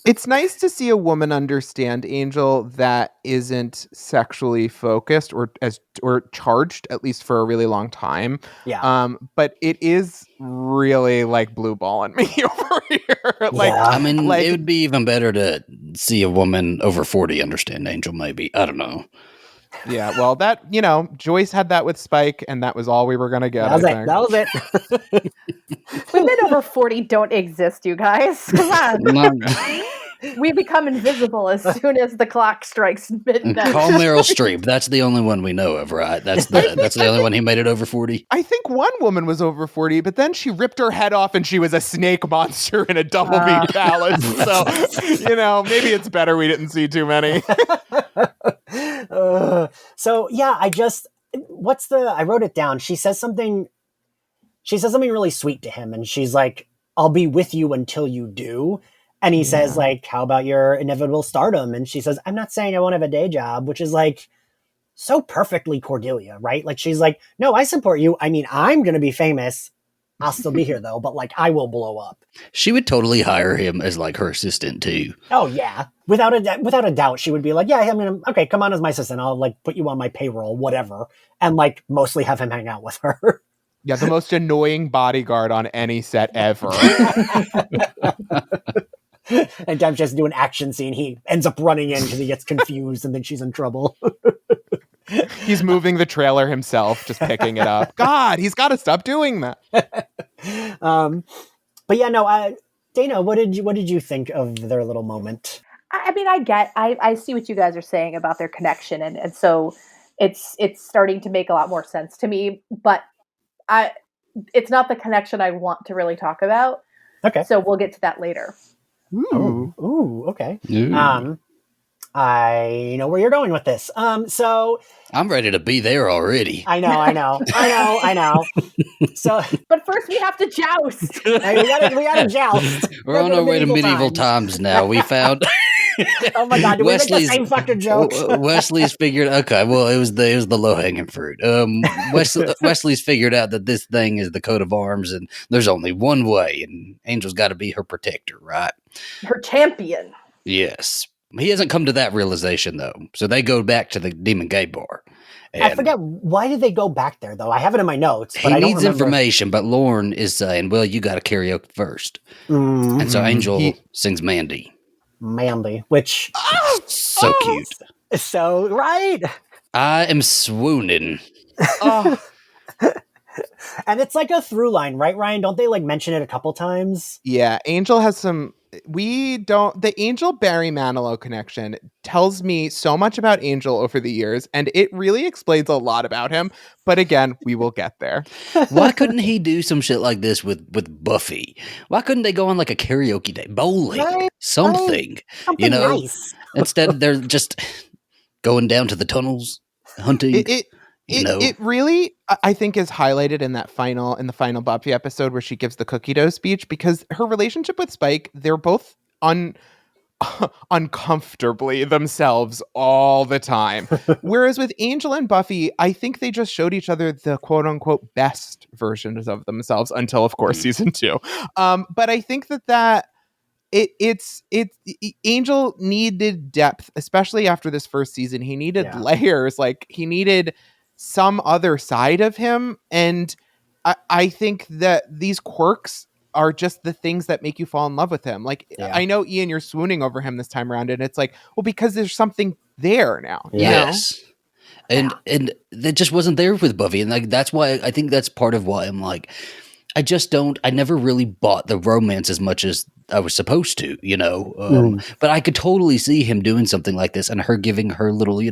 It's nice to see a woman understand Angel that isn't sexually focused or charged, at least for a really long time. Yeah. But it is really like blue balling me over here. Like, Yeah. I mean, it would be even better to see a woman over 40 understand Angel, maybe. I don't know. Yeah, well, that, Joyce had that with Spike, and that was all we were going to get, That was it. Women over 40 don't exist, you guys. Come on. We become invisible as soon as the clock strikes midnight. Call Meryl Streep. That's the only one we know of, right? That's the only one who made it over 40. I think one woman was over 40, but then she ripped her head off and she was a snake monster in a double beat palace. So, maybe it's better we didn't see too many. So yeah, I wrote it down. She says something really sweet to him, and she's like, I'll be with you until you do. And he says, like, how about your inevitable stardom? And she says, I'm not saying I won't have a day job, which is like so perfectly Cordelia, right? Like, she's like, no, I support you. I mean, I'm going to be famous. I'll still be here though, but like, I will blow up. She would totally hire him as like her assistant too. Oh yeah. Without a doubt, she would be like, yeah, I mean, okay, come on as my assistant. I'll like put you on my payroll, whatever. And like mostly have him hang out with her. Yeah, the most annoying bodyguard on any set ever. Anytime she has to do an action scene, he ends up running in because he gets confused and then she's in trouble. He's moving the trailer himself, just picking it up. God, he's got to stop doing that. But yeah, no, Dana, what did you think of their little moment? I mean, I see what you guys are saying about their connection, and so it's starting to make a lot more sense to me. But it's not the connection I want to really talk about. Okay, so we'll get to that later. Ooh, okay. Ooh. I know where you're going with this. So I'm ready to be there already. I know. So, but first we have to joust. we gotta joust. We're on our way to medieval times now. We found. Oh my God! Did we make the same fucking joke? Wesley's figured. Okay, well, it was the low hanging fruit. Wesley's figured out that this thing is the coat of arms, and there's only one way, and Angel's got to be her protector, right? Her champion. Yes, he hasn't come to that realization though. So they go back to the Demon Gay Bar. I forget, why did they go back there though? I have it in my notes. But He needs information, but Lorne is saying, "Well, you got to karaoke first," and so Angel sings Mandy. Which so cute. So right. I am swooning. And it's like a through line, right, Ryan? Don't they like mention it a couple times? Yeah, Angel has some. The Angel Barry Manilow connection tells me so much about Angel over the years, and it really explains a lot about him. But again, we will get there. Why couldn't he do some shit like this with Buffy? Why couldn't they go on like a karaoke day, bowling, something nice. Instead, they're just going down to the tunnels, hunting. It really, I think, is highlighted in the final Buffy episode where she gives the cookie dough speech, because her relationship with Spike, they're both uncomfortably themselves all the time. Whereas with Angel and Buffy, I think they just showed each other the quote unquote best versions of themselves until, of course, season 2. But I think that Angel needed depth, especially after this first season. He needed layers, like he needed some other side of him. And I think that these quirks are just the things that make you fall in love with him. Like, I know, Ian, you're swooning over him this time around, and it's like, well, because there's something there now. Yes. And that just wasn't there with Buffy. And like, that's why I think that's part of why I'm like, I never really bought the romance as much as I was supposed to, but I could totally see him doing something like this and her giving her little,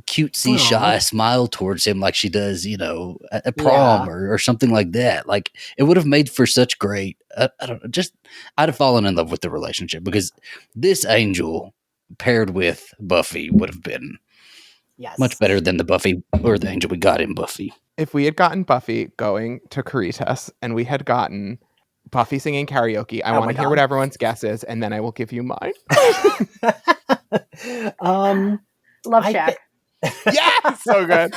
cutesy shy smile towards him like she does, at prom or something like that. Like, it would have made for such great, I don't know, I'd have fallen in love with the relationship, because this Angel paired with Buffy would have been Yes. Much better than the Buffy or the Angel we got in Buffy. If we had gotten Buffy going to Caritas and we had gotten Buffy singing karaoke, I want to hear what everyone's guess is, and then I will give you mine. Love Shack. Yeah, so good.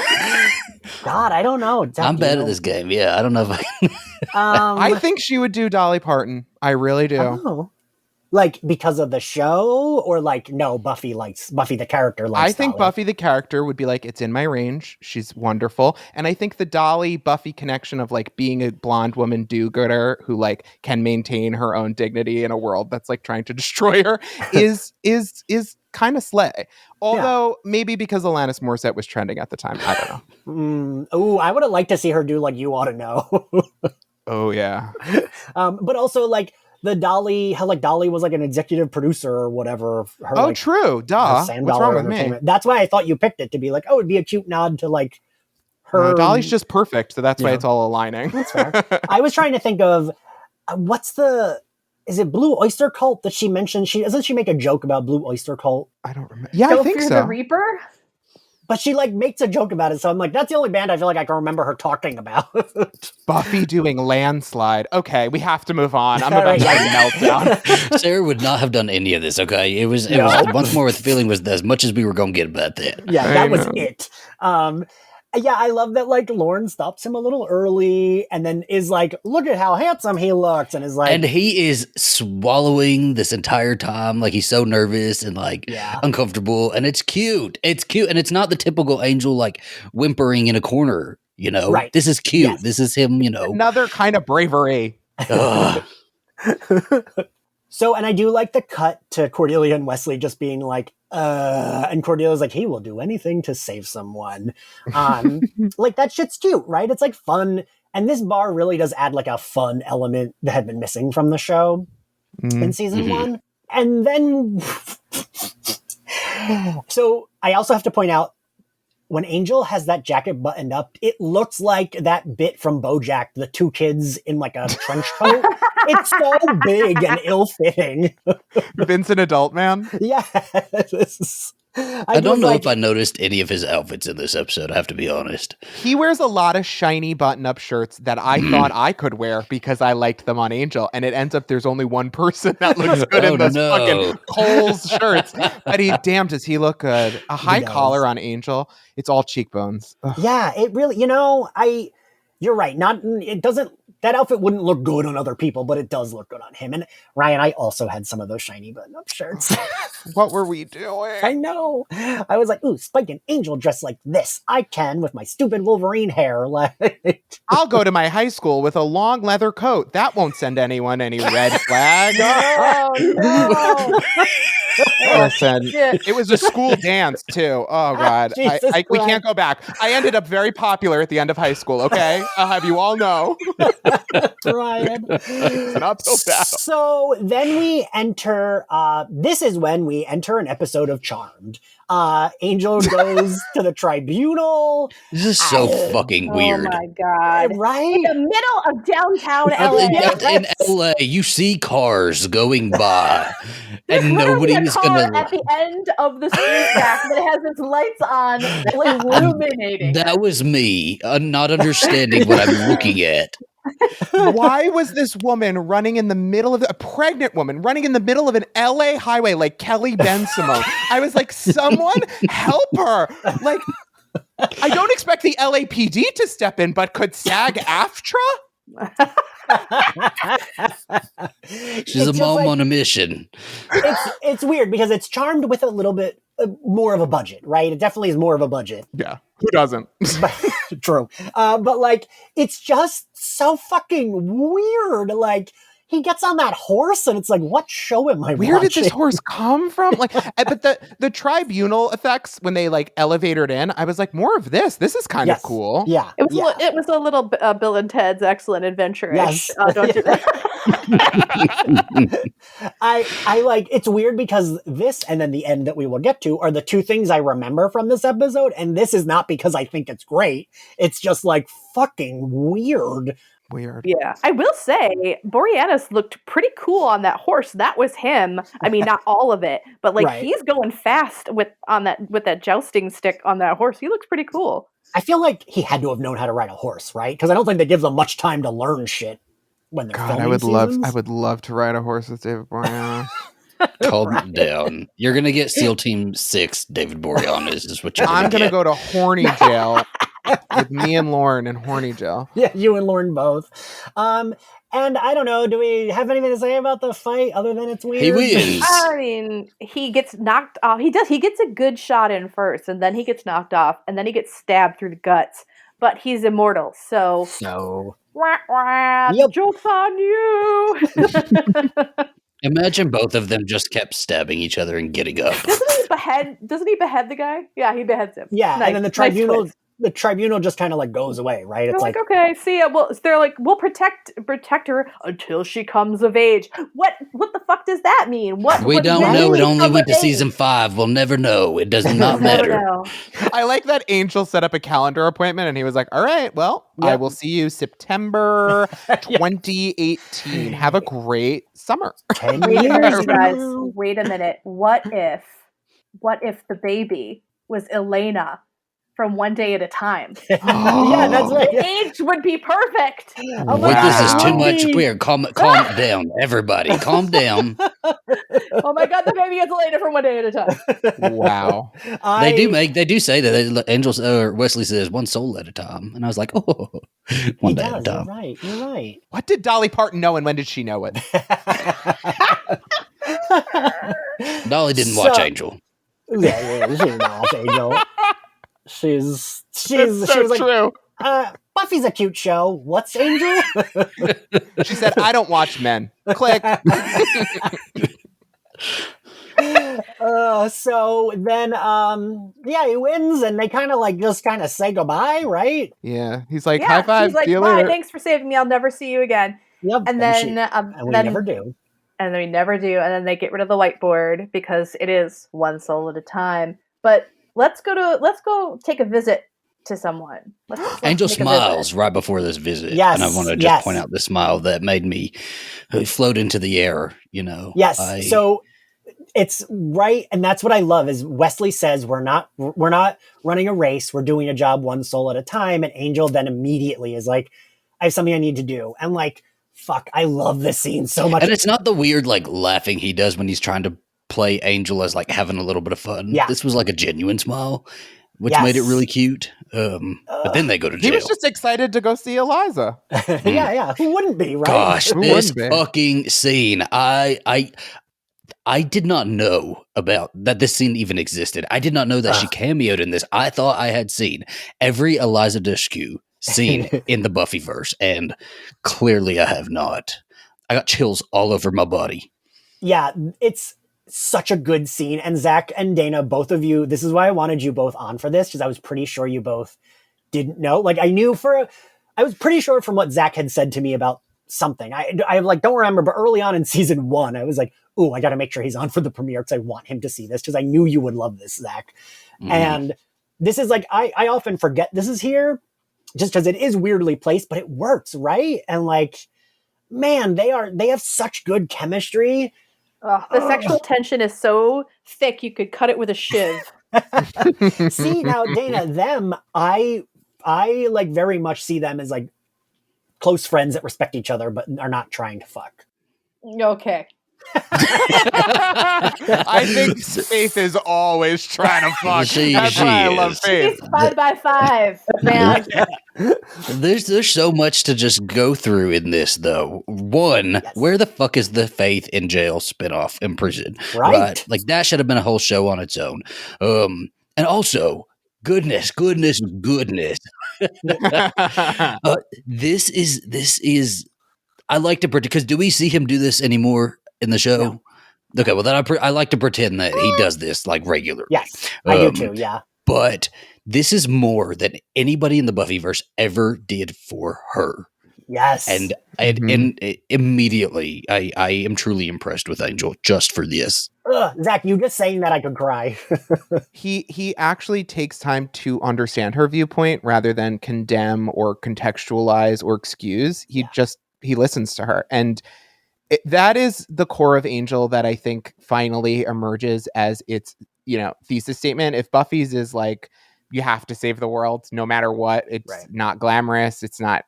God, I don't know. I'm bad at this game. Yeah, I don't know if I can. I think she would do Dolly Parton. I really do. Oh. Like, because of the show, or like, no, Buffy the character likes I think Dolly. Buffy the character would be like, it's in my range. She's wonderful. And I think the Dolly Buffy connection of like being a blonde woman do-gooder who like can maintain her own dignity in a world that's like trying to destroy her is kind of slay. Although maybe because Alanis Morissette was trending at the time. I don't know. Oh, I would have liked to see her do like You Ought to Know. Oh, yeah. But also like, the Dolly, how like Dolly was like an executive producer or whatever. Her, like, true. Duh. What's wrong with me? That's why I thought you picked it to be like, oh, it'd be a cute nod to like her. No, Dolly's just perfect, so that's why it's all aligning. That's fair. I was trying to think of is it Blue Oyster Cult that she mentioned? Doesn't she make a joke about Blue Oyster Cult? I don't remember. Yeah, I think so. The Reaper? But she like makes a joke about it, so I'm like, that's the only band I feel like I can remember her talking about. Buffy doing Landslide. Okay, we have to move on. I'm about to meltdown. Sarah would not have done any of this. Okay, it was once more with the feeling was as much as we were going to get about that. Yeah, that was it. Yeah, I love that, like, Lorne stops him a little early and then is like, look at how handsome he looks, and is like... And he is swallowing this entire time, like, he's so nervous and, like, uncomfortable, and it's cute. It's cute, and it's not the typical Angel, like, whimpering in a corner, you know? Right. This is cute. Yes. This is him, you know. Another kind of bravery. So, and I do like the cut to Cordelia and Wesley just being like, and Cordelia's like, he will do anything to save someone. Like, that shit's cute, right? It's like fun. And this bar really does add like a fun element that had been missing from the show in season one. And then, so I also have to point out, when Angel has that jacket buttoned up, it looks like that bit from BoJack, the two kids in like a trench coat. It's so big and ill-fitting. Vincent Adult Man? Yeah. I don't know if I noticed any of his outfits in this episode, I have to be honest. He wears a lot of shiny button-up shirts that I thought I could wear because I liked them on Angel, and it ends up there's only one person that looks good in those fucking Kohl's shirts. But damn, does he look good. A high collar on Angel, it's all cheekbones. Ugh. Yeah, it really, you're right. That outfit wouldn't look good on other people, but it does look good on him. And Ryan, I also had some of those shiny button-up shirts. What were we doing? I know. I was like, ooh, Spike and Angel dressed like this. I can with my stupid Wolverine hair. Like, I'll go to my high school with a long leather coat. That won't send anyone any red flag. Oh, no. Listen, it was a school dance too. Oh God, we can't go back. I ended up very popular at the end of high school. Okay, I'll have you all know. Ryan, it's an uphill battle. So then we enter. This is when we enter an episode of Charmed. Angel goes to the tribunal. This is so fucking weird. Oh my God. Right? In the middle of downtown LA. In LA, you see cars going by. And nobody's gonna. At the end of the street back that has its lights on, illuminating. That was me, not understanding what I'm looking at. Why was this woman running in the middle of a pregnant woman running in the middle of an LA highway like Kelly Ben Simone? I was like, someone help her. Like, I don't expect the LAPD to step in, but could SAG-AFTRA? She's a mom on a mission. It's weird because it's Charmed with a little bit more of a budget, right? It definitely is more of a budget. Yeah, who doesn't? True. But like, it's just so fucking weird. Like, he gets on that horse and it's like, what show am I watching? Where did this horse come from? Like, but the tribunal effects when they like elevated in, I was like, more of this. This is kind of cool. Yeah. It was a little Bill and Ted's Excellent Adventure. Yes. Don't do that. I like, it's weird because this and then the end that we will get to are the two things I remember from this episode. And this is not because I think it's great. It's just like fucking weird. Weird. Yeah, I will say Boreanaz looked pretty cool on that horse. That was him. I mean, not all of it, but like he's going fast with that jousting stick on that horse. He looks pretty cool. I feel like he had to have known how to ride a horse, right? Because I don't think they give them much time to learn shit when they're filming seasons. I would love to ride a horse with David Boreanaz. Calm down. You're gonna get SEAL Team 6 David Boreanaz is what you're gonna I'm gonna go to horny jail with me and Lorne in horny jail. Yeah, you and Lorne both. And I don't know, do we have anything to say about the fight other than it's weird? He wins. I mean, he gets knocked off. He gets a good shot in first, and then he gets knocked off, and then he gets stabbed through the guts. But he's immortal, so wah, wah, yep. Joke's on you. Imagine both of them just kept stabbing each other and getting up. Doesn't he behet the guy? Yeah, he beheads him. Yeah, nice. And then the tribunal just kind of like goes away, right? They're it's like, okay, see ya. Well, they're like, we'll protect her until she comes of age. What the fuck does that mean? We don't know. It only went to season 5. We'll never know. It does not matter. I like that Angel set up a calendar appointment and he was like, all right, well, I will see you September 2018. Have a great summer. 10 years, guys. Wait a minute. What if the baby was Elena from One Day at a Time? Yeah, that's right. The age would be perfect. This is too much weird. Calm down, everybody. Calm down. Oh my God, the baby gets Elena from One Day at a Time. Wow. They do say that Angels or Wesley says one soul at a time, and I was like, oh, one day at a time. You're right. What did Dolly Parton know, and when did she know it? Dolly didn't watch Angel. Yeah, she didn't watch Angel. She was true. Like, Buffy's a cute show. What's Angel? She said, I don't watch men. Click. So then, he wins, and they kind of say goodbye, right? Yeah, he's like, high five. He's like, see you bye, later. thanks for saving me. I'll never see you again. Yep. And then we never do. And then we never do. And then they get rid of the whiteboard because it is one soul at a time. But let's go take a visit to someone. Let's Angel smiles right before this visit. Yes, and I want to just point out the smile that made me float into the air, Yes. So it's right. And that's what I love is Wesley says, we're not running a race. We're doing a job one soul at a time. And Angel then immediately is like, I have something I need to do. And like, fuck, I love this scene so much. And it's not the weird, like, laughing he does when he's trying to play Angel as, like, having a little bit of fun. Yeah. This was, like, a genuine smile, which made it really cute. But then they go to jail. He was just excited to go see Eliza. Yeah. Who wouldn't be, right? Gosh, this fucking scene. I did not know about that this scene even existed. I did not know that she cameoed in this. I thought I had seen every Eliza Dushku scene in the Buffyverse, and clearly I have not. I got chills all over my body. Yeah, it's such a good scene. And Zach and Dana, both of you, this is why I wanted you both on for this, because I was pretty sure you both didn't know. Like, I was pretty sure from what Zach had said to me about something. I like don't remember, but early on in season 1, I was like, "Ooh, I got to make sure he's on for the premiere because I want him to see this," because I knew you would love this, Zach. And this is like I often forget this is here, just because it is weirdly placed, but it works, right? And like, man, they have such good chemistry. The sexual tension is so thick you could cut it with a shiv. See, now Dana, them, I like very much see them as like close friends that respect each other but are not trying to fuck. Okay. I think Faith is always trying to fuck. That's why I love Faith. She's 5x5, man. There's so much to just go through in this, though. One, where the fuck is the Faith in jail spinoff in prison? Right? Like that should have been a whole show on its own. And also, goodness. This is. I like to pretend, because do we see him do this anymore in the show? No. Okay, well then I like to pretend that he does this like regularly. Yes, I do too. Yeah, but this is more than anybody in the Buffyverse ever did for her. Yes, and immediately I am truly impressed with Angel just for this. Zach, you just saying that I could cry. He actually takes time to understand her viewpoint rather than condemn or contextualize or excuse. He listens to her. And that is the core of Angel that I think finally emerges as its, thesis statement. If Buffy's is like, you have to save the world no matter what, it's not glamorous. It's not,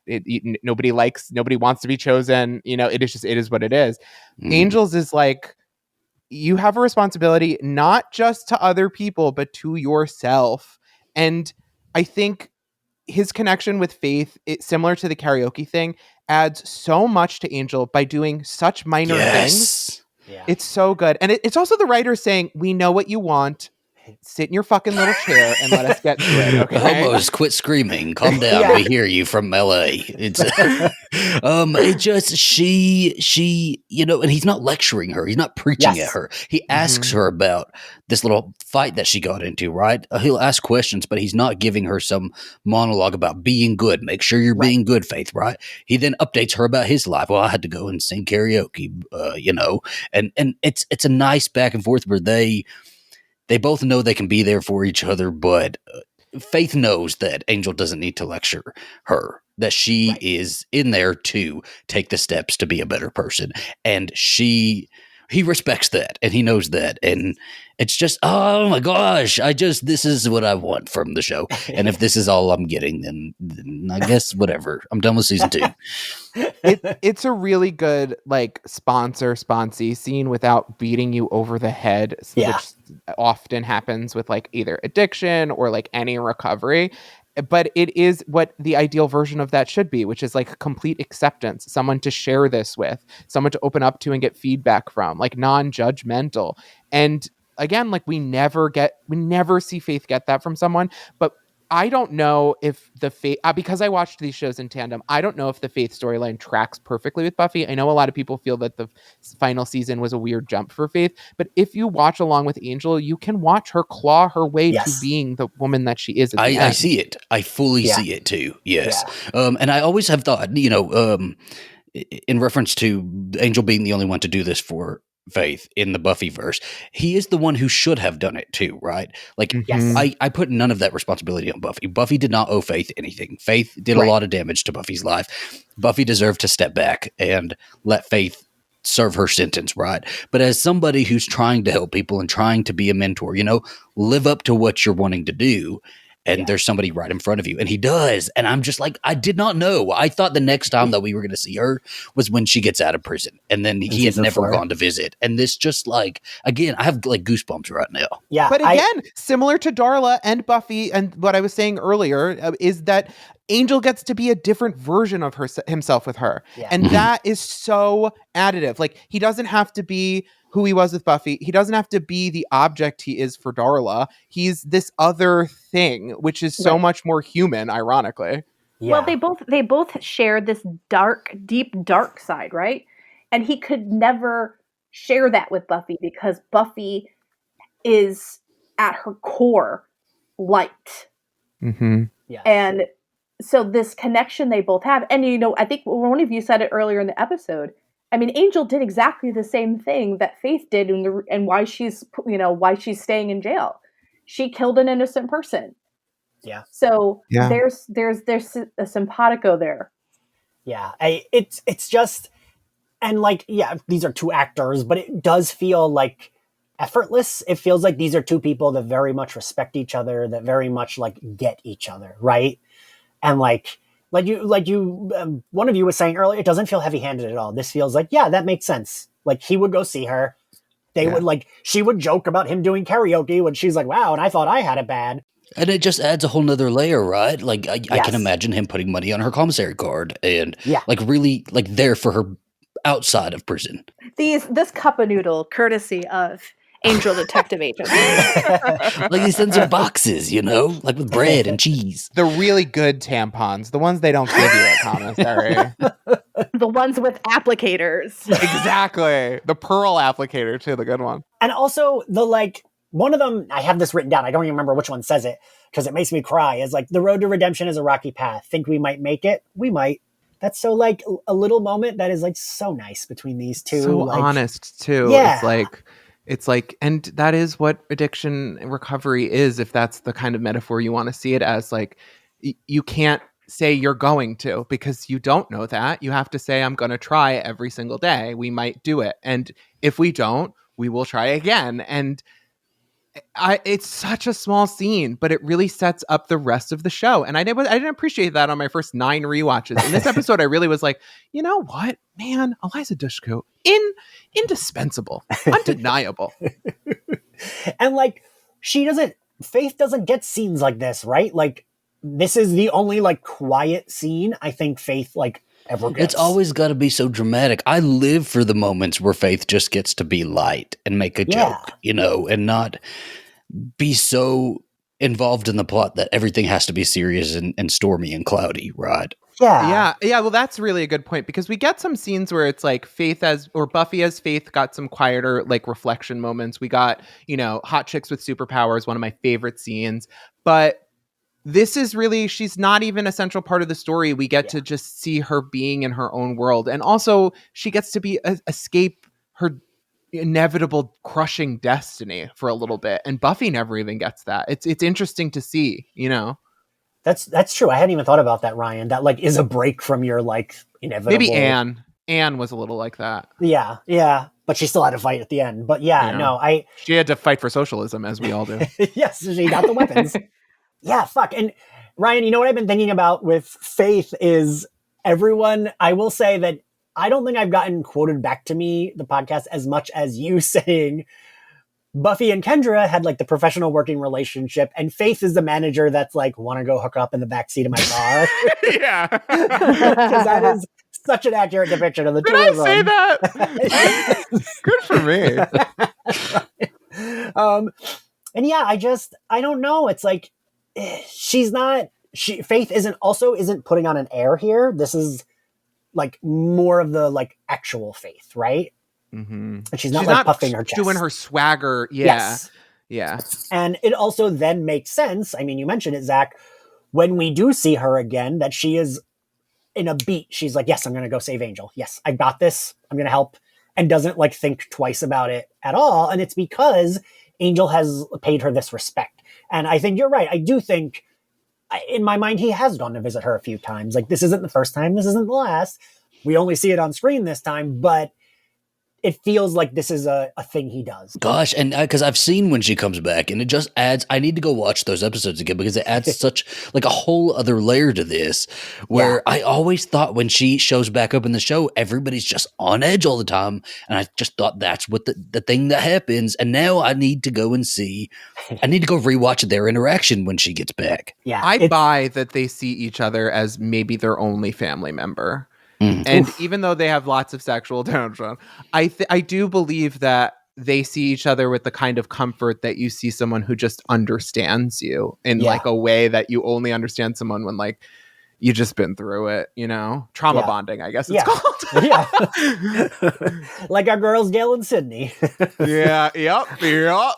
nobody wants to be chosen. It is what it is. Angel's is like, you have a responsibility, not just to other people, but to yourself. And I think his connection with Faith, similar to the karaoke thing, adds so much to Angel by doing such minor things. Yeah. It's so good. And it's also the writer saying, we know what you want. Sit in your fucking little chair and let us get to it. Okay. Homos, quit screaming. Calm down. We hear you from LA. It's it just she and he's not lecturing her. He's not preaching at her. He asks her about this little fight that she got into, right? He'll ask questions, but he's not giving her some monologue about being good. Make sure you're being good, Faith, right? He then updates her about his life. Well, I had to go and sing karaoke, and it's a nice back and forth where they both know they can be there for each other, but Faith knows that Angel doesn't need to lecture her, that she is in there to take the steps to be a better person. And he respects that and he knows that. And it's just, oh my gosh, this is what I want from the show. And if this is all I'm getting, then I guess whatever. I'm done with season 2. It's a really good sponsee scene without beating you over the head, which often happens with either addiction or any recovery. But it is what the ideal version of that should be, which is complete acceptance, someone to share this with, someone to open up to and get feedback from, non-judgmental. And again, we never see Faith get that from someone, but I don't know if the Faith, because I watched these shows in tandem, I don't know if the Faith storyline tracks perfectly with Buffy. I know a lot of people feel that the final season was a weird jump for Faith, but if you watch along with Angel, you can watch her claw her way to being the woman that she is. I see it. I fully see it too. Yes. Yeah. And I always have thought, in reference to Angel being the only one to do this for Faith in the Buffyverse, he is the one who should have done it too, right? I put none of that responsibility on Buffy. Buffy did not owe Faith anything. Faith did a lot of damage to Buffy's life. Buffy deserved to step back and let Faith serve her sentence, right? But as somebody who's trying to help people and trying to be a mentor, live up to what you're wanting to do. And there's somebody right in front of you. And he does. And I'm just I did not know. I thought the next time that we were going to see her was when she gets out of prison. And then he had never gone to visit. And this just again, I have goosebumps right now. Yeah. But again, similar to Darla and Buffy and what I was saying earlier is that Angel gets to be a different version of himself with her. Yeah. And that is so additive. He doesn't have to be who he was with Buffy. He doesn't have to be the object he is for Darla. He's this other thing, which is so much more human, ironically. Yeah. Well, they both share this deep dark side, right? And he could never share that with Buffy because Buffy is at her core light. Mm-hmm. Yeah. And so this connection they both have, and I think one of you said it earlier in the episode. I mean, Angel did exactly the same thing that Faith did, and why she's staying in jail. She killed an innocent person. Yeah. So there's a simpatico there. Yeah, it's just, and these are two actors, but it does feel effortless. It feels like these are two people that very much respect each other, that very much get each other, right? And one of you was saying earlier, it doesn't feel heavy-handed at all. This feels that makes sense. He would go see her. They would she would joke about him doing karaoke when she's wow, and I thought I had it bad. And it just adds a whole nother layer, right? I can imagine him putting money on her commissary card and really there for her outside of prison. This cup of noodle, courtesy of Angel Detective Agent. He sends her boxes, with bread and cheese. The really good tampons, the ones they don't give you at commissary. The ones with applicators. Exactly. The pearl applicator too, the good one. And also one of them, I have this written down, I don't even remember which one says it, because it makes me cry, is the road to redemption is a rocky path. Think we might make it? We might. That's so a little moment that is so nice between these two. So honest too. Yeah. It's It's like, and that is what addiction recovery is, if that's the kind of metaphor you want to see it as. Like, you can't say you're going to, because you don't know that. You have to say, I'm going to try every single day. We might do it. And if we don't, we will try again. And it's such a small scene, but it really sets up the rest of the show. And I didn't appreciate that on my first 9 rewatches. In this episode, I really was like, you know what, man, Eliza Dushku, indispensable, undeniable. And like, Faith doesn't get scenes like this, right? Like, this is the only like quiet scene I think Faith like ever gets. It's always got to be so dramatic. I live for the moments where Faith just gets to be light and make a joke, and not be so involved in the plot that everything has to be serious and stormy and cloudy, right? Yeah. Well, that's really a good point, because we get some scenes where it's like Buffy as Faith got some quieter like reflection moments. We got, Hot Chicks with Superpowers, one of my favorite scenes, but this is really, she's not even a central part of the story. We get to just see her being in her own world. And also she gets to escape her inevitable crushing destiny for a little bit. And Buffy never even gets that. It's interesting to see, That's true. I hadn't even thought about that, Ryan. That like is a break from your like inevitable. Maybe Anne was a little like that. Yeah. But she still had to fight at the end. But she had to fight for socialism, as we all do. Yes, she got the weapons. Yeah, fuck. And Ryan, you know what I've been thinking about with Faith is everyone, I will say that I don't think I've gotten quoted back to me, the podcast, as much as you saying Buffy and Kendra had like the professional working relationship, and Faith is the manager that's like, want to go hook up in the backseat of my car. Yeah. Because that is such an accurate depiction of the two of them. Did I say that? Good for me. And yeah, I don't know. It's like, Faith isn't putting on an air here. This is like more of the like actual Faith, right? Mm-hmm. And she's not puffing her chest, doing her swagger. Yes. Yeah. And it also then makes sense. I mean, you mentioned it, Zach, when we do see her again, that she is in a beat. She's like, yes, I'm going to go save Angel. Yes, I got this. I'm going to help. And doesn't like think twice about it at all. And it's because Angel has paid her this respect. And I think you're right. I do think, in my mind, he has gone to visit her a few times. Like, this isn't the first time. This isn't the last. We only see it on screen this time, but it feels like this is a thing he does. Gosh, and because I've seen when she comes back, and it just adds, I need to go watch those episodes again, because it adds such like a whole other layer to this, where I always thought when she shows back up in the show, everybody's just on edge all the time. And I just thought that's what the thing that happens. And now I need to go rewatch their interaction when she gets back. Yeah. I buy that they see each other as maybe their only family member. And even though they have lots of sexual tension, I do believe that they see each other with the kind of comfort that you see someone who just understands you in like a way that you only understand someone when like you just been through it, trauma bonding, I guess it's called. Yeah. Like our girls, Gail and Sydney. Yeah. Yep. Yeah.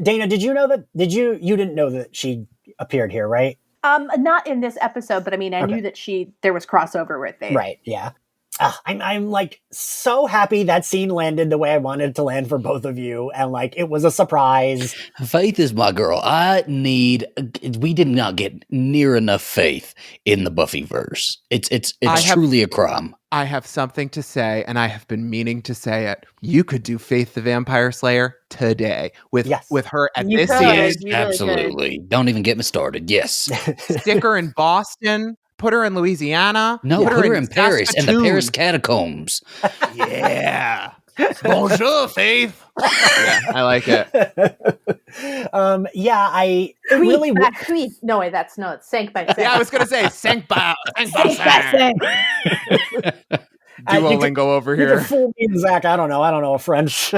Dana, did you know that, you didn't know that she appeared here, right? Not in this episode, but I mean, I knew that there was crossover with Faith. Right, yeah. I'm like so happy that scene landed the way I wanted it to land for both of you, and like it was a surprise. Faith is my girl. We did not get near enough Faith in the Buffyverse. It's truly a crime. I have something to say, and I have been meaning to say it. You could do Faith the Vampire Slayer today with her at this age. Absolutely. Don't even get me started. Yes. Stick her in Boston. Put her in Louisiana. No, put her in Paris, in the Paris catacombs. Yeah. Bonjour, Faith. Yeah, I like it. No, wait, it's Sank by Sank. Yeah, I was going to say Sank by Sank. Duolingo over here. You can fool me, Zach. I don't know French.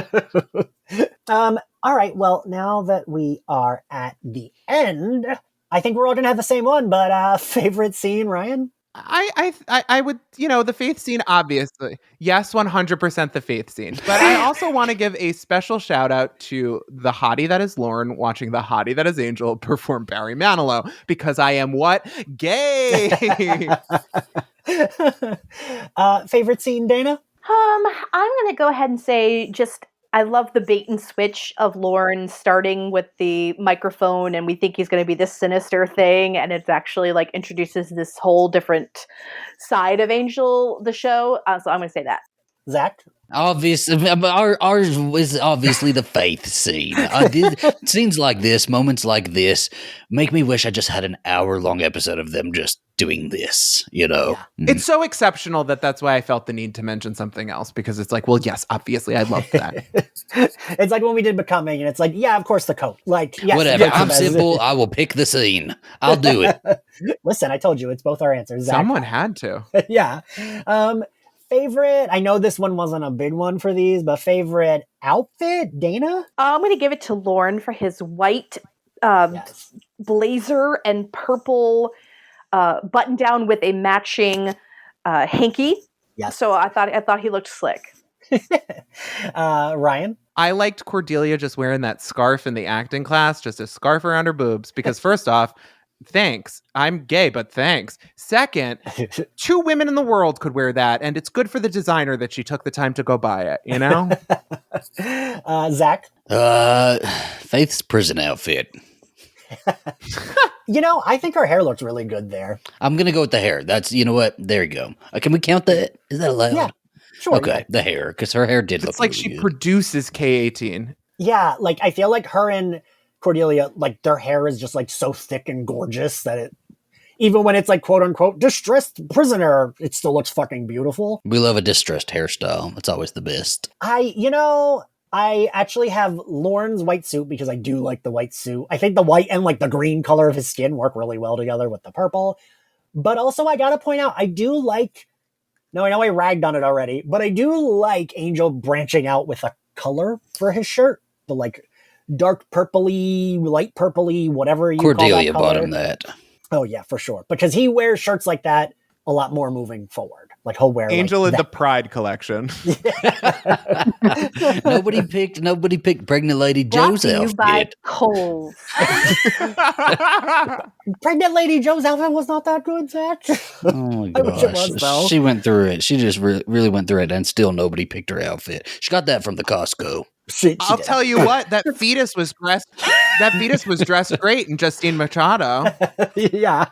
All right. Well, now that we are at the end, I think we're all going to have the same one, but favorite scene, Ryan? I would, the Faith scene, obviously. Yes, 100% the Faith scene. But I also want to give a special shout out to the hottie that is Lorne watching the hottie that is Angel perform Barry Manilow, because I am what? Gay! Favorite scene, Dana? I'm going to go ahead and say I love the bait and switch of Lorne starting with the microphone and we think he's going to be this sinister thing, and it's actually like introduces this whole different side of Angel, the show. So I'm going to say that. Zach? Obviously, ours was obviously the faith scene. Scenes like this, moments like this, make me wish I just had an hour-long episode of them just doing this, you know? Yeah. It's so exceptional that's why I felt the need to mention something else, because it's like, well, yes, obviously I love that. It's like when we did Becoming, and it's like, yeah, of course the coat. Like, yes, whatever. I'm simple. I will pick the scene. I'll do it. Listen, I told you, it's both our answers. Zach. Someone had to. Yeah. Favorite, I know this one wasn't a big one for these, but favorite outfit, Dana? I'm going to give it to Lorne for his white blazer and purple button down with a matching hanky. Yes. So I thought he looked slick. Ryan? I liked Cordelia just wearing that scarf in the acting class, just a scarf around her boobs, because first off, thanks. I'm gay, but thanks. Second, 2 women in the world could wear that, and it's good for the designer that she took the time to go buy it, you know? Zach? Faith's prison outfit. You know, I think her hair looks really good there. I'm going to go with the hair. That's, you know what? There you go. Can we count that? Is that allowed? Yeah, sure. Okay, yeah. the hair, because her hair did look It's like really she good. produces K-18. Yeah, like I feel like her and Cordelia, like their hair is just like so thick and gorgeous that it, even when it's like quote unquote distressed prisoner, it still looks fucking beautiful. We love a distressed hairstyle. That's always the best. I actually have Lorne's white suit because I do like the white suit. I think the white and like the green color of his skin work really well together with the purple. But also I gotta point out, I do like, no, I know I ragged on it already, but I do like Angel branching out with a color for his shirt. The like dark purpley, light purpley, whatever you Cordelia call that color. bought him that. Oh yeah, for sure. Because he wears shirts like that a lot more moving forward. Like he'll wear Angel like in the Pride collection. Nobody picked Pregnant Lady Brought Joe's to you by outfit. Kohl's. Pregnant Lady Joe's outfit was not that good, Zach. Oh my I wish it gosh. was, though. She went through it. She just really went through it, and still nobody picked her outfit. She got that from the Costco. I'll tell you what, that fetus was dressed great in Justine Machado. Yeah.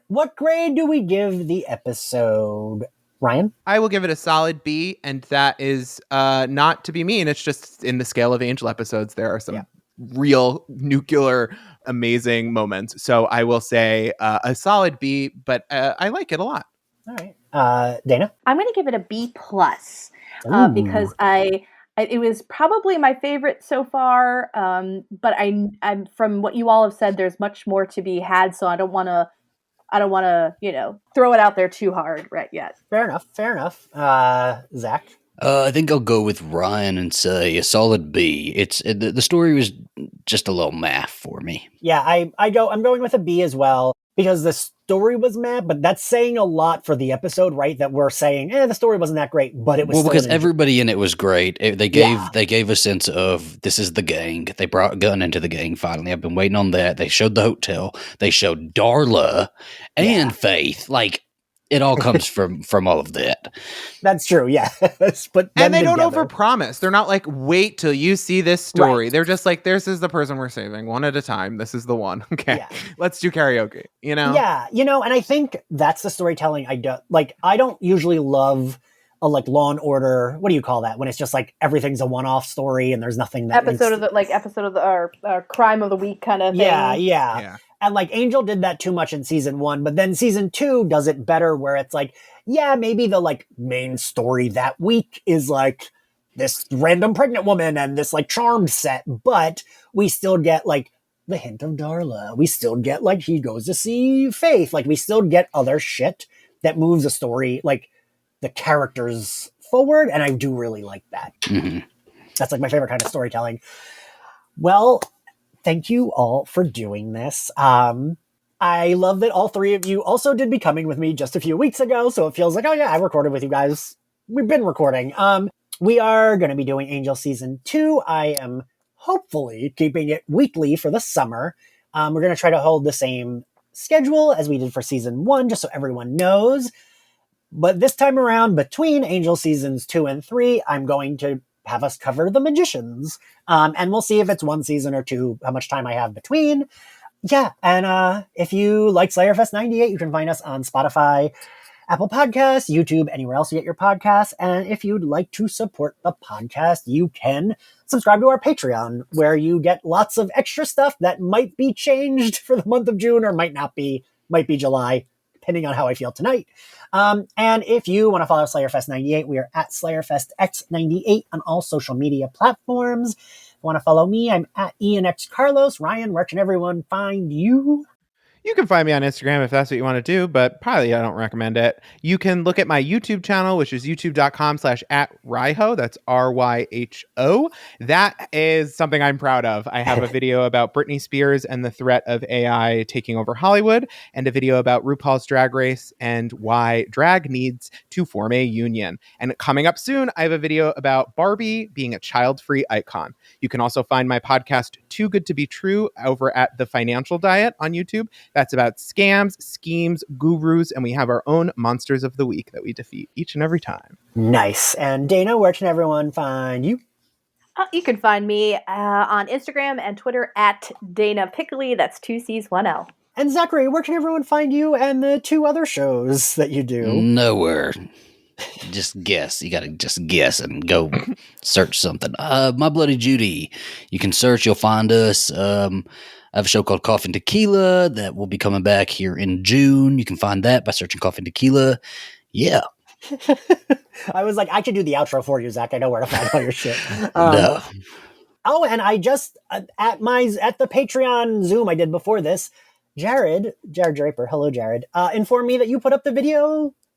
What grade do we give the episode, Ryan? I will give it a solid B, and that is not to be mean. It's just in the scale of Angel episodes, there are some real nuclear amazing moments. So I will say a solid B, but I like it a lot. All right. Dana? I'm going to give it a B plus because it was probably my favorite so far. But I'm from what you all have said, there's much more to be had. So I don't want to, throw it out there too hard right yet. Fair enough. Zach? I think I'll go with Ryan and say a solid B. The story was just a little math for me. Yeah, I'm going with a B as well because the story was mad, but that's saying a lot for the episode, right? That we're saying, the story wasn't that great, but it was well because everybody in it was great. They gave a sense of this is the gang. They brought Gunn into the gang finally. I've been waiting on that. They showed the hotel. They showed Darla and Faith. Like it all comes from all of that. That's true, yeah. And they don't overpromise. They're not like, wait till you see this story. Right. They're just like, this is the person we're saving, one at a time. This is the one. Okay, let's do karaoke, you know? Yeah, and I think that's the storytelling I don't usually love a Law and Order, what do you call that? When it's just like everything's a one-off story and there's nothing that episode of the crime of the week kind of thing. Yeah. And Angel did that too much in season 1, but then season 2 does it better where it's like, maybe the main story that week is this random pregnant woman and this Charmed set, but we still get the hint of Darla. We still get he goes to see Faith. We still get other shit that moves a story, the characters forward. And I do really like that. Mm-hmm. That's my favorite kind of storytelling. Well, thank you all for doing this. I love that all three of you also did Becoming with me just a few weeks ago. So it feels like, I recorded with you guys. We've been recording. We are going to be doing Angel season 2. I am hopefully keeping it weekly for the summer. We're going to try to hold the same schedule as we did for season 1, just so everyone knows. But this time around, between Angel seasons 2 and 3, I'm going to have us cover The Magicians. And we'll see if it's 1 season or 2, how much time I have between. Yeah, and if you like Slayerfest 98, you can find us on Spotify, Apple Podcasts, YouTube, anywhere else you get your podcasts. And if you'd like to support the podcast, you can subscribe to our Patreon, where you get lots of extra stuff that might be changed for the month of June or might not be, might be July, depending on how I feel tonight. And if you want to follow Slayerfest 98, we are at SlayerFestX98 on all social media platforms. If you want to follow me, I'm at IanXCarlos. Ryan, where can everyone find you? You can find me on Instagram if that's what you want to do, but probably I don't recommend it. You can look at my YouTube channel, which is youtube.com/@Ryho. That's RYHO. That is something I'm proud of. I have a video about Britney Spears and the threat of AI taking over Hollywood, and a video about RuPaul's Drag Race and why drag needs to form a union. And coming up soon, I have a video about Barbie being a child-free icon. You can also find my podcast, Too Good to Be True, over at The Financial Diet on YouTube. That's about scams, schemes, gurus, and we have our own monsters of the week that we defeat each and every time. Nice. And Dana, where can everyone find you? You can find me on Instagram and Twitter at Dana Piccoli. That's 2 C's, 1 L. And Zachary, where can everyone find you and the 2 other shows that you do? Nowhere. Just guess. You gotta just guess and go search something. My Bloody Judy. You can search. You'll find us. I have a show called Coffee and Tequila that will be coming back here in June. You can find that by searching Coffee and Tequila. Yeah. I was like, I could do the outro for you, Zach. I know where to find all your shit. No. Oh, and I just at the Patreon Zoom I did before this, Jared Draper, hello Jared, informed me that you put up a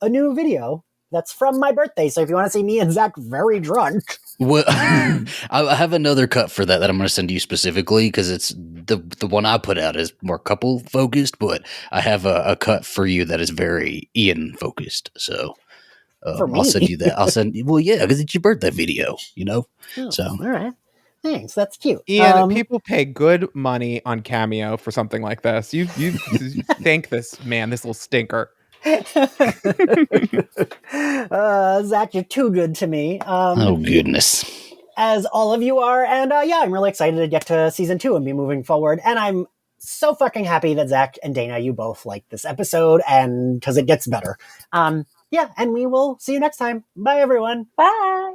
new video that's from my birthday. So if you want to see me and Zach very drunk. Well, I have another cut for that I'm going to send to you specifically, because it's the one I put out is more couple focused, but I have a cut for you that is very Ian focused. So I'll send you that. Well, yeah, because it's your birthday video, you know? Oh, so all right. Thanks. That's cute. Ian, people pay good money on Cameo for something like this. You thank this man, this little stinker. Zach, you're too good to me. Oh, goodness. As all of you are. And yeah, I'm really excited to get to season 2 and be moving forward. And I'm so fucking happy that Zach and Dana, you both like this episode, and because it gets better. Yeah, and we will see you next time. Bye, everyone. Bye.